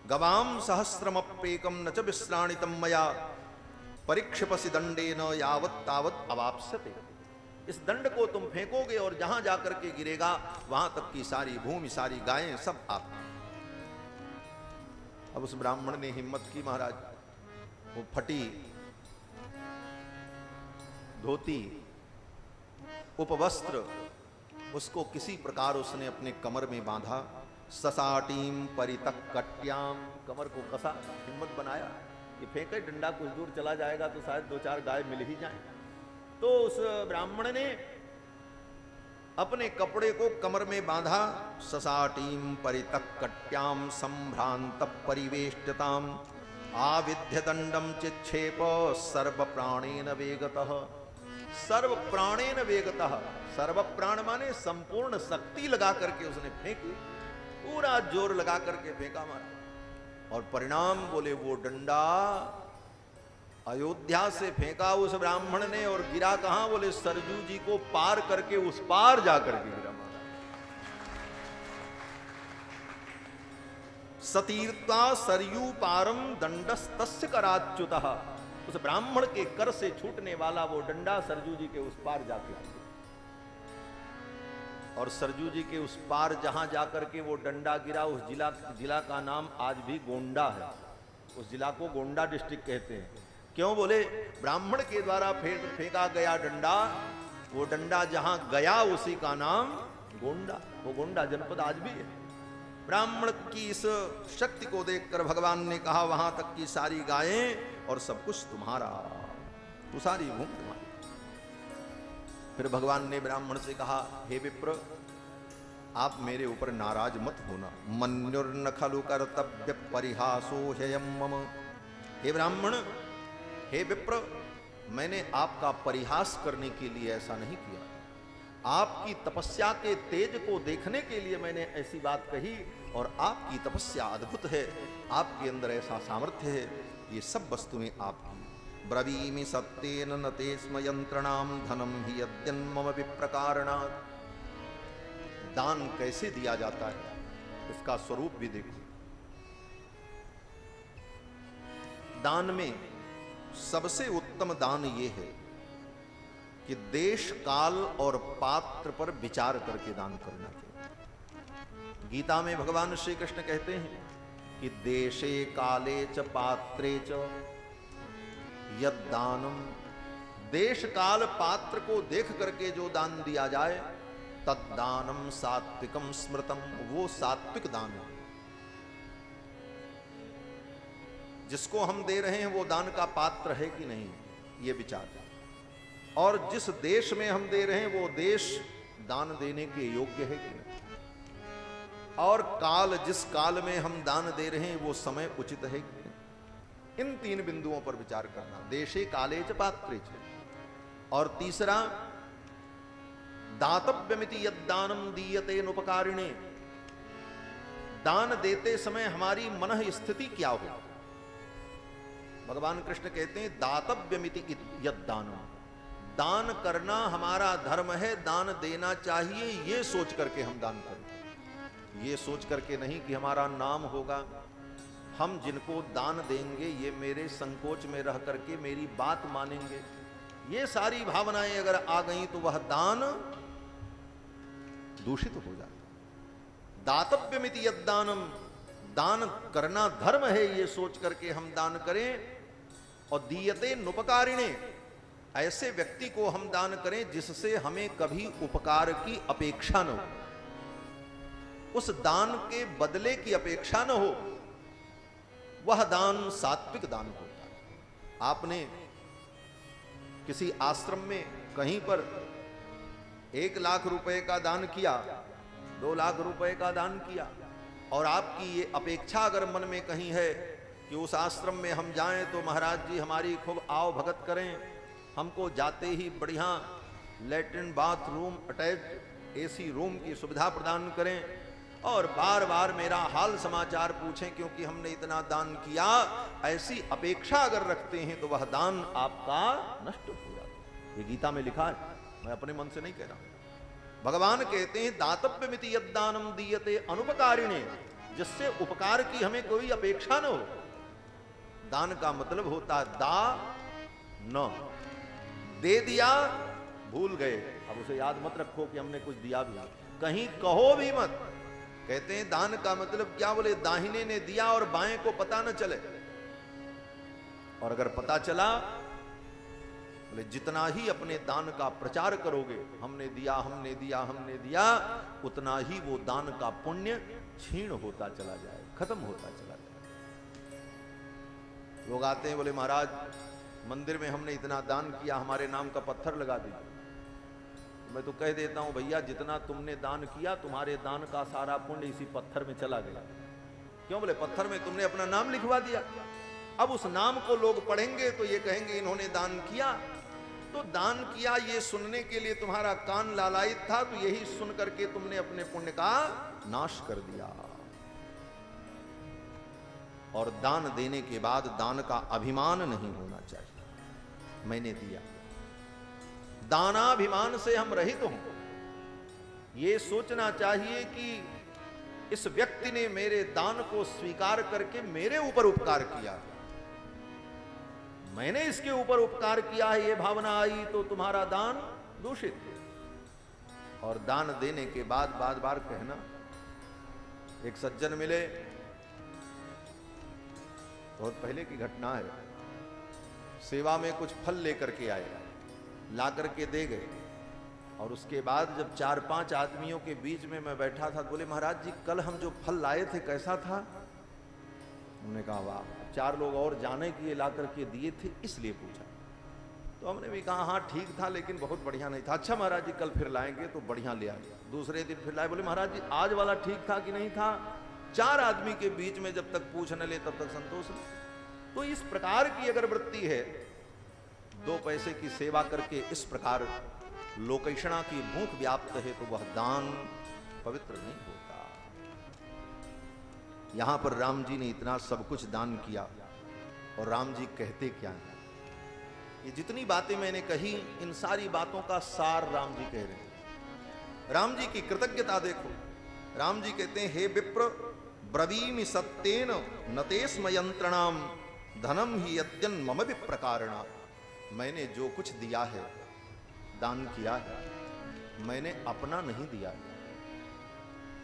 गवाम सहस्रमप्येकम न च विश्राणितम मया परीक्षपसि दंडेन यावत् तावत् अवाप्स्यते। इस दंड को तुम फेंकोगे और जहां जाकर के गिरेगा वहां तक की सारी भूमि, सारी गायें सब आप। अब उस ब्राह्मण ने हिम्मत की महाराज, वो फटी धोती, उपवस्त्र, उसको किसी प्रकार उसने अपने कमर में बांधा। ससाटीम परितक कट्याम, कमर को कसा, हिम्मत बनाया कि फेंके डंडा, कुछ दूर चला जाएगा तो शायद दो चार गाय मिल ही जाए। तो उस ब्राह्मण ने अपने कपड़े को कमर में बांधा। ससाटीम परितक कट्याम संभ्रांत परिवेष्टताम आविध्य दंडम चिक्षेप सर्व प्राणेन वेगतः। सर्व प्राणेन वेगतः, सर्व प्राण माने संपूर्ण शक्ति लगा करके उसने फेंकी, पूरा जोर लगा करके फेंका मारा। और परिणाम बोले, वो डंडा अयोध्या से फेंका उस ब्राह्मण ने, और गिरा कहां? बोले, सरजू जी को पार करके उस पार जाकर के गिरा मारा। सतीर्था सरयू पारम दंडस्तस्य कराच्युतः। उस ब्राह्मण के कर से छूटने वाला वो डंडा सरजू जी के उस पार जाके, और सरजू जी के उस पार जहां जाकर के वो डंडा गिरा, उस जिला का नाम आज भी गोंडा है। उस जिला को गोंडा डिस्ट्रिक्ट कहते हैं। क्यों? बोले, ब्राह्मण के द्वारा फेंका गया डंडा, वो डंडा जहां गया उसी का नाम गोंडा। वो गोंडा जनपद आज भी है। ब्राह्मण की इस शक्ति को देखकर भगवान ने कहा, वहां तक की सारी गायें और सब कुछ तुम्हारा, तो सारी भूमि तुम्हारी। फिर भगवान ने ब्राह्मण से कहा, हे विप्र, आप मेरे ऊपर नाराज मत होना। मन्युर्न खलु कर्तव्य परिहासो ह्ययम् मम। हे ब्राह्मण, हे विप्र, मैंने आपका परिहास करने के लिए ऐसा नहीं किया। आपकी तपस्या के तेज को देखने के लिए मैंने ऐसी बात कही, और आपकी तपस्या अद्भुत है, आपके अंदर ऐसा सामर्थ्य है, ये सब वस्तुएं आपकी। ब्रवीमि सत्येन न ते स्म यंत्रणाम धनम हि यद्यन्मम विप्रकारणात्। दान कैसे दिया जाता है, इसका स्वरूप भी देखो। दान में सबसे उत्तम दान ये है कि देश काल और पात्र पर विचार करके दान करना चाहिए। गीता में भगवान श्री कृष्ण कहते हैं कि देशे काले च पात्रे च यद दानम, देश काल पात्र को देख करके जो दान दिया जाए तद्दानम सात्विकम स्मृतम, वो सात्विक दान है। जिसको हम दे रहे हैं वो दान का पात्र है कि नहीं, ये विचार। और जिस देश में हम दे रहे हैं वो देश दान देने के योग्य है कि नहीं, और काल, जिस काल में हम दान दे रहे हैं वो समय उचित है कि नहीं। इन तीन बिंदुओं पर विचार करना, देशे काले च पात्रे च। और तीसरा, दातव्यमिति यद्दानम दीयते नुपकारिणे, दान देते समय हमारी मन स्थिति क्या हो। भगवान कृष्ण कहते हैं दातव्यमिति यद्दानम, दान करना हमारा धर्म है, दान देना चाहिए, ये सोच करके हम दान करें। ये सोच करके नहीं कि हमारा नाम होगा, हम जिनको दान देंगे ये मेरे संकोच में रह करके मेरी बात मानेंगे, ये सारी भावनाएं अगर आ गई तो वह दान दूषित हो जाता। दातव्यमिति यद्दानम, दान करना धर्म है ये सोच करके हम दान करें। और दीयते नुपकारिणे, ऐसे व्यक्ति को हम दान करें जिससे हमें कभी उपकार की अपेक्षा न हो, उस दान के बदले की अपेक्षा न हो, वह दान सात्विक दान होता है। आपने किसी आश्रम में कहीं पर 1 लाख रुपए का दान किया, 2 लाख रुपए का दान किया, और आपकी ये अपेक्षा अगर मन में कहीं है कि उस आश्रम में हम जाएं तो महाराज जी हमारी खूब आओ भगत करें, हमको जाते ही बढ़िया latrine bathroom attach AC room की सुविधा प्रदान करें, और बार बार मेरा हाल समाचार पूछें क्योंकि हमने इतना दान किया, ऐसी अपेक्षा अगर रखते हैं तो वह दान आपका नष्ट हो जाता है। ये गीता में लिखा है, मैं अपने मन से नहीं कह रहा हूं। भगवान कहते हैं दातव्यमिति यद्दानम दीयते अनुपकारिणे, जिससे उपकार की हमें कोई अपेक्षा न हो। दान का मतलब होता है दा न, दे दिया भूल गए, अब उसे याद मत रखो कि हमने कुछ दिया भी, कहीं कहो भी मत। कहते हैं दान का मतलब क्या, बोले दाहिने ने दिया और बाएं को पता न चले, और अगर पता चला बोले जितना ही अपने दान का प्रचार करोगे, हमने दिया हमने दिया हमने दिया, उतना ही वो दान का पुण्य क्षीण होता चला जाए, खत्म होता चला जाए। लोग आते हैं बोले महाराज मंदिर में हमने इतना दान किया, हमारे नाम का पत्थर लगा दीजिए। मैं तो कह देता हूं भैया जितना तुमने दान किया तुम्हारे दान का सारा पुण्य इसी पत्थर में चला गया। क्यों, बोले पत्थर में तुमने अपना नाम लिखवा दिया, अब उस नाम को लोग पढ़ेंगे तो ये कहेंगे इन्होंने दान किया। तो दान किया ये सुनने के लिए तुम्हारा कान लालायित था, तो यही सुन करके तुमने अपने पुण्य का नाश कर दिया। और दान देने के बाद दान का अभिमान नहीं होना चाहिए, मैंने दिया। दानाभिमान से हम रहित हों, ये सोचना चाहिए कि इस व्यक्ति ने मेरे दान को स्वीकार करके मेरे ऊपर उपकार किया, मैंने इसके ऊपर उपकार किया है, ये भावना आई तो तुम्हारा दान दूषित। और दान देने के बाद बार बार कहना। एक सज्जन मिले, बहुत पहले की घटना है, सेवा में कुछ फल लेकर के आए, ला करके दे गए, और उसके बाद जब 4-5 आदमियों के बीच में मैं बैठा था, बोले महाराज जी कल हम जो फल लाए थे कैसा था। उन्होंने कहा वाह, 4 लोग और जाने के लिए ला करके दिए थे इसलिए पूछा। तो हमने भी कहा हाँ ठीक था लेकिन बहुत बढ़िया नहीं था। अच्छा महाराज जी कल फिर लाएंगे तो बढ़िया ले आए। दूसरे दिन फिर लाए, बोले महाराज जी आज वाला ठीक था कि नहीं था। 4 आदमी के बीच में जब तक पूछ न ले तब तक संतोष नहीं। तो इस प्रकार की अगर वृत्ति है, 2 पैसे की सेवा करके इस प्रकार लोकैषणा की भूख व्याप्त है, तो वह दान पवित्र नहीं होता। यहां पर राम जी ने इतना सब कुछ दान किया, और राम जी कहते क्या हैं? ये जितनी बातें मैंने कही, इन सारी बातों का सार राम जी कह रहे हैं। राम जी की कृतज्ञता देखो। राम जी कहते हैं हे विप्र, ब्रवीमि सत्येन नतेस्म यंत्रणाम धनम ही यद्यन मम विप्रकारणा, मैंने जो कुछ दिया है, दान किया है, मैंने अपना नहीं दिया है।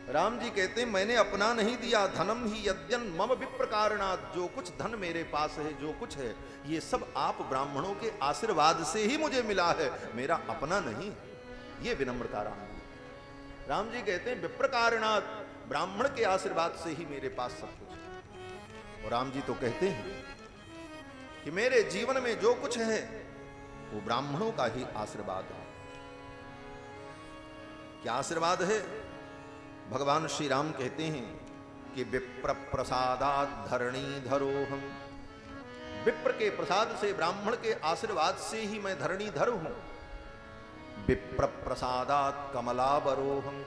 राम जी कहते हैं मैंने अपना नहीं दिया। धनम ही यद्यन मम विप्रकारणात्, जो कुछ धन मेरे पास है, जो कुछ है, ये सब आप ब्राह्मणों के आशीर्वाद से ही मुझे मिला है, मेरा अपना नहीं है। ये विनम्रता राम जी। राम जी कहते हैं विप्रकारणात्, ब्राह्मण के आशीर्वाद से ही मेरे पास सब कुछ है। और राम जी तो कहते हैं कि मेरे जीवन में जो कुछ है वो ब्राह्मणों का ही आशीर्वाद है। क्या आशीर्वाद है? भगवान श्री राम कहते हैं कि विप्र प्रसादात् धरणी धरोहम, विप्र के प्रसाद से, ब्राह्मण के आशीर्वाद से ही मैं धरणीधर हूं। विप्र प्रसादात् कमलाबरोहम,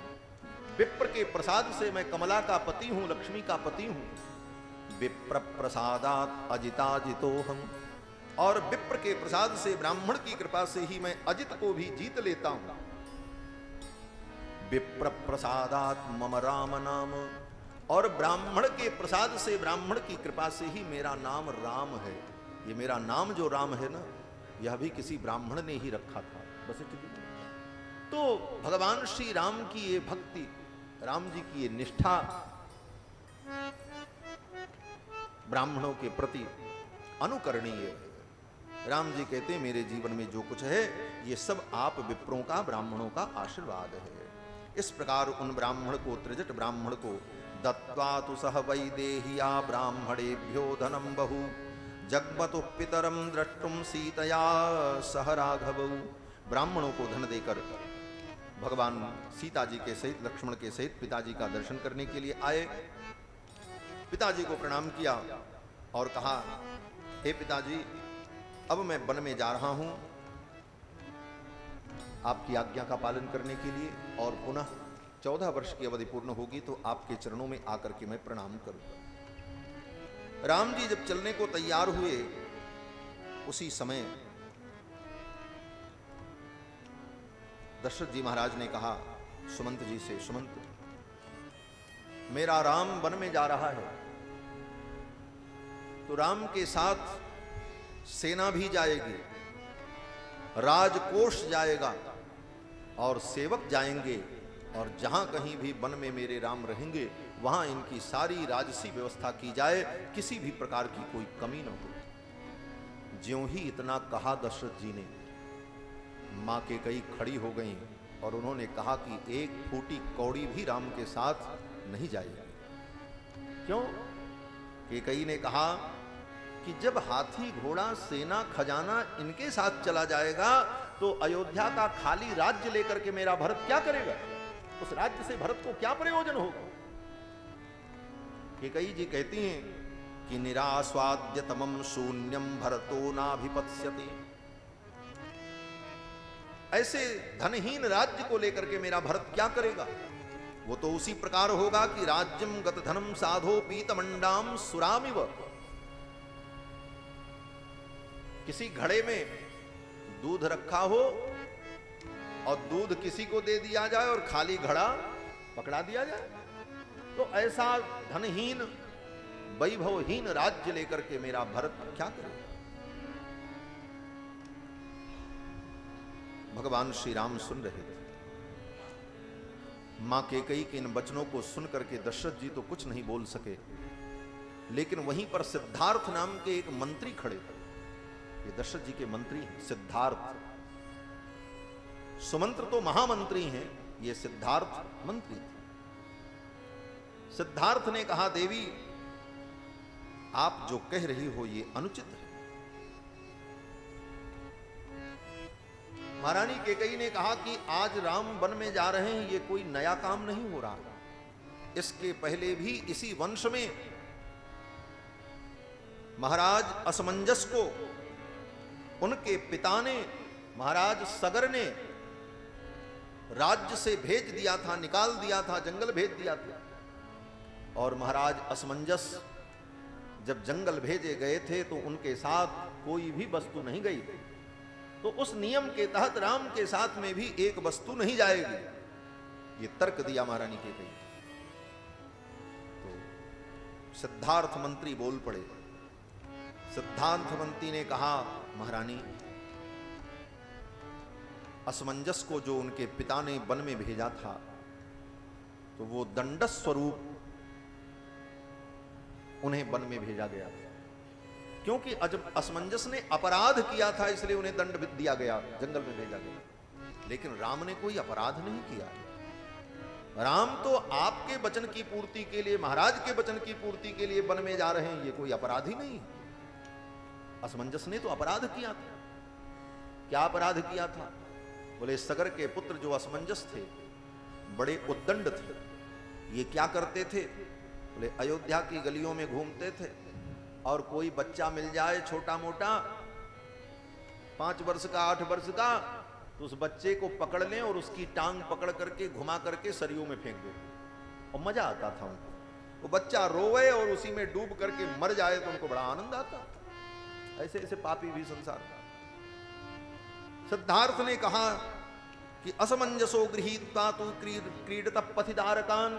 विप्र के प्रसाद से मैं कमला का पति हूं, लक्ष्मी का पति हूं। विप्र प्रसादात् अजिताजितोहम, और विप्र के प्रसाद से, ब्राह्मण की कृपा से ही मैं अजित को भी जीत लेता हूं। विप्र प्रसादात् मम राम नाम, और ब्राह्मण के प्रसाद से, ब्राह्मण की कृपा से ही मेरा नाम राम है। ये मेरा नाम जो राम है ना, यह भी किसी ब्राह्मण ने ही रखा था, वशिष्ठ जी। तो भगवान श्री राम की ये भक्ति, राम जी की ये निष्ठा ब्राह्मणों के प्रति अनुकरणीय है। राम जी कहते हैं मेरे जीवन में जो कुछ है ये सब आप विप्रों का, ब्राह्मणों का आशीर्वाद है। इस प्रकार उन ब्राह्मण को, त्रिजट ब्राह्मण को, दत्त्वा तु सह वैदेहिया ब्राह्मणेभ्यो धनम बहु, जग्मतु पितरम द्रष्टुम सीतया सह राघवौ। ब्राह्मणों को धन देकर भगवान सीता जी के सहित, लक्ष्मण के सहित पिताजी का दर्शन करने के लिए आए। पिताजी को प्रणाम किया और कहा, हे पिताजी, अब मैं वन में जा रहा हूं आपकी आज्ञा का पालन करने के लिए, और पुनः 14 वर्ष की अवधि पूर्ण होगी तो आपके चरणों में आकर के मैं प्रणाम करूंगा। राम जी जब चलने को तैयार हुए, उसी समय दशरथ जी महाराज ने कहा सुमंत जी से, सुमंत, मेरा राम वन में जा रहा है, तो राम के साथ सेना भी जाएगी, राजकोष जाएगा और सेवक जाएंगे, और जहां कहीं भी वन में मेरे राम रहेंगे वहां इनकी सारी राजसी व्यवस्था की जाए, किसी भी प्रकार की कोई कमी न हो। ज्यों ही इतना कहा दशरथ जी ने, मां के कई खड़ी हो गई और उन्होंने कहा कि एक फूटी कौड़ी भी राम के साथ नहीं जाएगी। क्यों? केकई ने कहा कि जब हाथी, घोड़ा, सेना, खजाना इनके साथ चला जाएगा तो अयोध्या का खाली राज्य लेकर के मेरा भरत क्या करेगा? उस राज्य से भरत को क्या प्रयोजन होगा? केकई जी कहती हैं कि निरास्वाद्यतमं शून्यम भरतो नाभिपत्स्यति, ऐसे धनहीन राज्य को लेकर के मेरा भरत क्या करेगा? वो तो उसी प्रकार होगा कि राज्यम गत धनम साधो पीतमंडाम सुरामिव, किसी घड़े में दूध रखा हो और दूध किसी को दे दिया जाए और खाली घड़ा पकड़ा दिया जाए, तो ऐसा धनहीन, वैभवहीन राज्य लेकर के मेरा भरत क्या करेगा? भगवान श्री राम सुन रहे थे। मां केकई के इन वचनों को सुन करके दशरथ जी तो कुछ नहीं बोल सके, लेकिन वहीं पर सिद्धार्थ नाम के एक मंत्री खड़े थे। ये दशरथ जी के मंत्री सिद्धार्थ, सुमंत्र तो महामंत्री हैं, ये सिद्धार्थ मंत्री थे। सिद्धार्थ ने कहा, देवी आप जो कह रही हो ये अनुचित है। महारानी केकई ने कहा कि आज राम वन में जा रहे हैं, ये कोई नया काम नहीं हो रहा। इसके पहले भी इसी वंश में महाराज असमंजस को उनके पिता ने, महाराज सगर ने राज्य से भेज दिया था, निकाल दिया था, जंगल भेज दिया था। और महाराज असमंजस जब जंगल भेजे गए थे तो उनके साथ कोई भी वस्तु नहीं गई, तो उस नियम के तहत राम के साथ में भी एक वस्तु नहीं जाएगी। ये तर्क दिया महारानी केकई। तो सिद्धार्थ मंत्री बोल पड़े, सिद्धार्थवंती ने कहा, महारानी, असमंजस को जो उनके पिता ने वन में भेजा था, तो वो दंड स्वरूप उन्हें वन में भेजा गया था, क्योंकि असमंजस ने अपराध किया था, इसलिए उन्हें दंड दिया गया, जंगल में भेजा गया। लेकिन राम ने कोई अपराध नहीं किया। राम तो आपके वचन की पूर्ति के लिए, महाराज के वचन की पूर्ति के लिए वन में जा रहे हैं, ये कोई अपराध ही नहीं। असमंजस ने तो अपराध किया था। क्या अपराध किया था? बोले, सगर के पुत्र जो असमंजस थे, बड़े उद्दंड थे। ये क्या करते थे? बोले, अयोध्या की गलियों में घूमते थे और कोई बच्चा मिल जाए छोटा मोटा, 5 वर्ष का, 8 वर्ष का, तो उस बच्चे को पकड़ लें और उसकी टांग पकड़ करके घुमा करके सरयू में फेंक दे। और मजा आता था उनको। वो बच्चा रोवे और उसी में डूब करके मर जाए तो उनको बड़ा आनंद आता। ऐसे ऐसे पापी भी संसार में। सिद्धार्थ ने कहा कि असमंजसो गृहीत्वा तु क्रीडत पथिदारकान,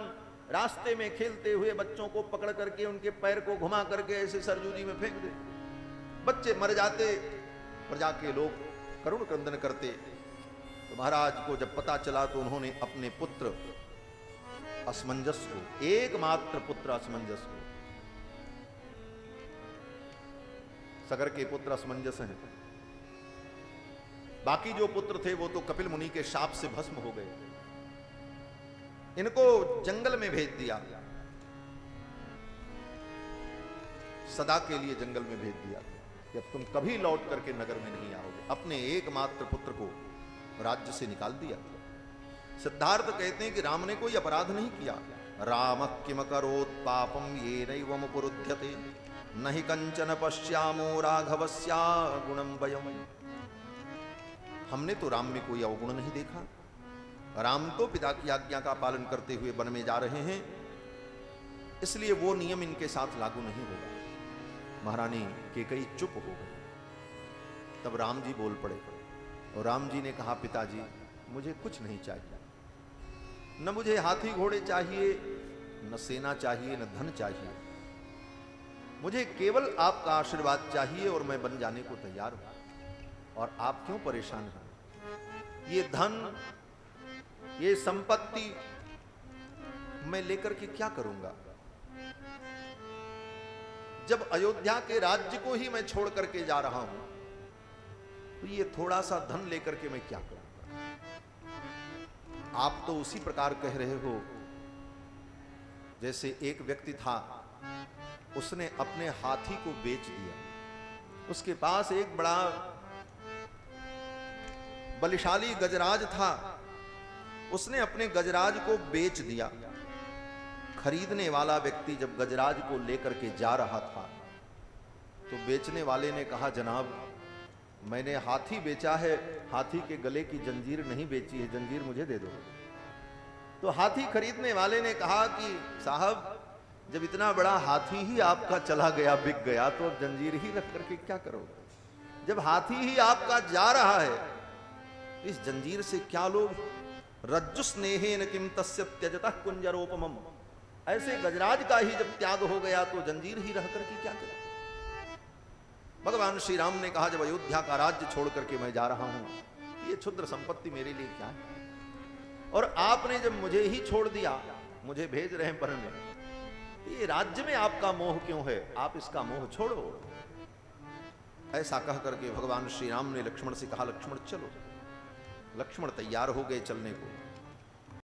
रास्ते में खेलते हुए बच्चों को पकड़ करके उनके पैर को घुमा करके ऐसे सरजू जी में फेंक दे। बच्चे मर जाते, प्रजा के लोग करुण क्रंदन करते। तो महाराज को जब पता चला तो उन्होंने अपने पुत्र असमंजस को, एकमात्र पुत्र असमंजस को, सगर के पुत्र असमंजस हैं, बाकी जो पुत्र थे वो तो कपिल मुनि के शाप से भस्म हो गए, इनको जंगल में भेज दिया, सदा के लिए जंगल में भेज दिया कि अब तुम कभी लौट करके नगर में नहीं आओगे। अपने एकमात्र पुत्र को राज्य से निकाल दिया। सिद्धार्थ कहते हैं कि राम ने कोई अपराध नहीं किया। राम किम करोत् पापम ये नैवमुपरुध्यते, नहि कंचन पश्यामो राघवस्या गुणम वयम। हमने तो राम में कोई अवगुण नहीं देखा। राम तो पिता की आज्ञा का पालन करते हुए वन में जा रहे हैं, इसलिए वो नियम इनके साथ लागू नहीं होगा। महारानी कैकेयी चुप हो गई। तब राम जी बोल पड़े और राम जी ने कहा, पिताजी, मुझे कुछ नहीं चाहिए, न मुझे हाथी घोड़े चाहिए, न सेना चाहिए, न धन चाहिए, मुझे केवल आपका आशीर्वाद चाहिए और मैं बन जाने को तैयार हूं। और आप क्यों परेशान हैं? ये धन, ये संपत्ति मैं लेकर के क्या करूंगा? जब अयोध्या के राज्य को ही मैं छोड़ करके जा रहा हूं, तो ये थोड़ा सा धन लेकर के मैं क्या करूंगा? आप तो उसी प्रकार कह रहे हो जैसे एक व्यक्ति था, उसने अपने हाथी को बेच दिया। उसके पास एक बड़ा बलशाली गजराज था, उसने अपने गजराज को बेच दिया। खरीदने वाला व्यक्ति जब गजराज को लेकर के जा रहा था, तो बेचने वाले ने कहा, जनाब, मैंने हाथी बेचा है, हाथी के गले की जंजीर नहीं बेची है, जंजीर मुझे दे दो। तो हाथी खरीदने वाले ने कहा कि साहब, जब इतना बड़ा हाथी ही आपका चला गया, बिक गया, तो अब जंजीर ही रख करके क्या करोगे? जब हाथी ही आपका जा रहा है, इस जंजीर से क्या लोग? रज्जु स्नेहेन किम तस्य त्यजतः कुंजरोपमम। ऐसे गजराज का ही जब त्याग हो गया तो जंजीर ही रह करके क्या करें? भगवान श्री राम ने कहा, जब अयोध्या का राज्य छोड़ करके मैं जा रहा हूं, ये क्षुद्र संपत्ति मेरे लिए क्या है? और आपने जब मुझे ही छोड़ दिया, मुझे भेज रहे हैं वन में, ये राज्य में आपका मोह क्यों है? आप इसका मोह छोड़ो। ऐसा कह करके भगवान श्री राम ने लक्ष्मण से कहा, लक्ष्मण चलो। लक्ष्मण तैयार हो गए चलने को।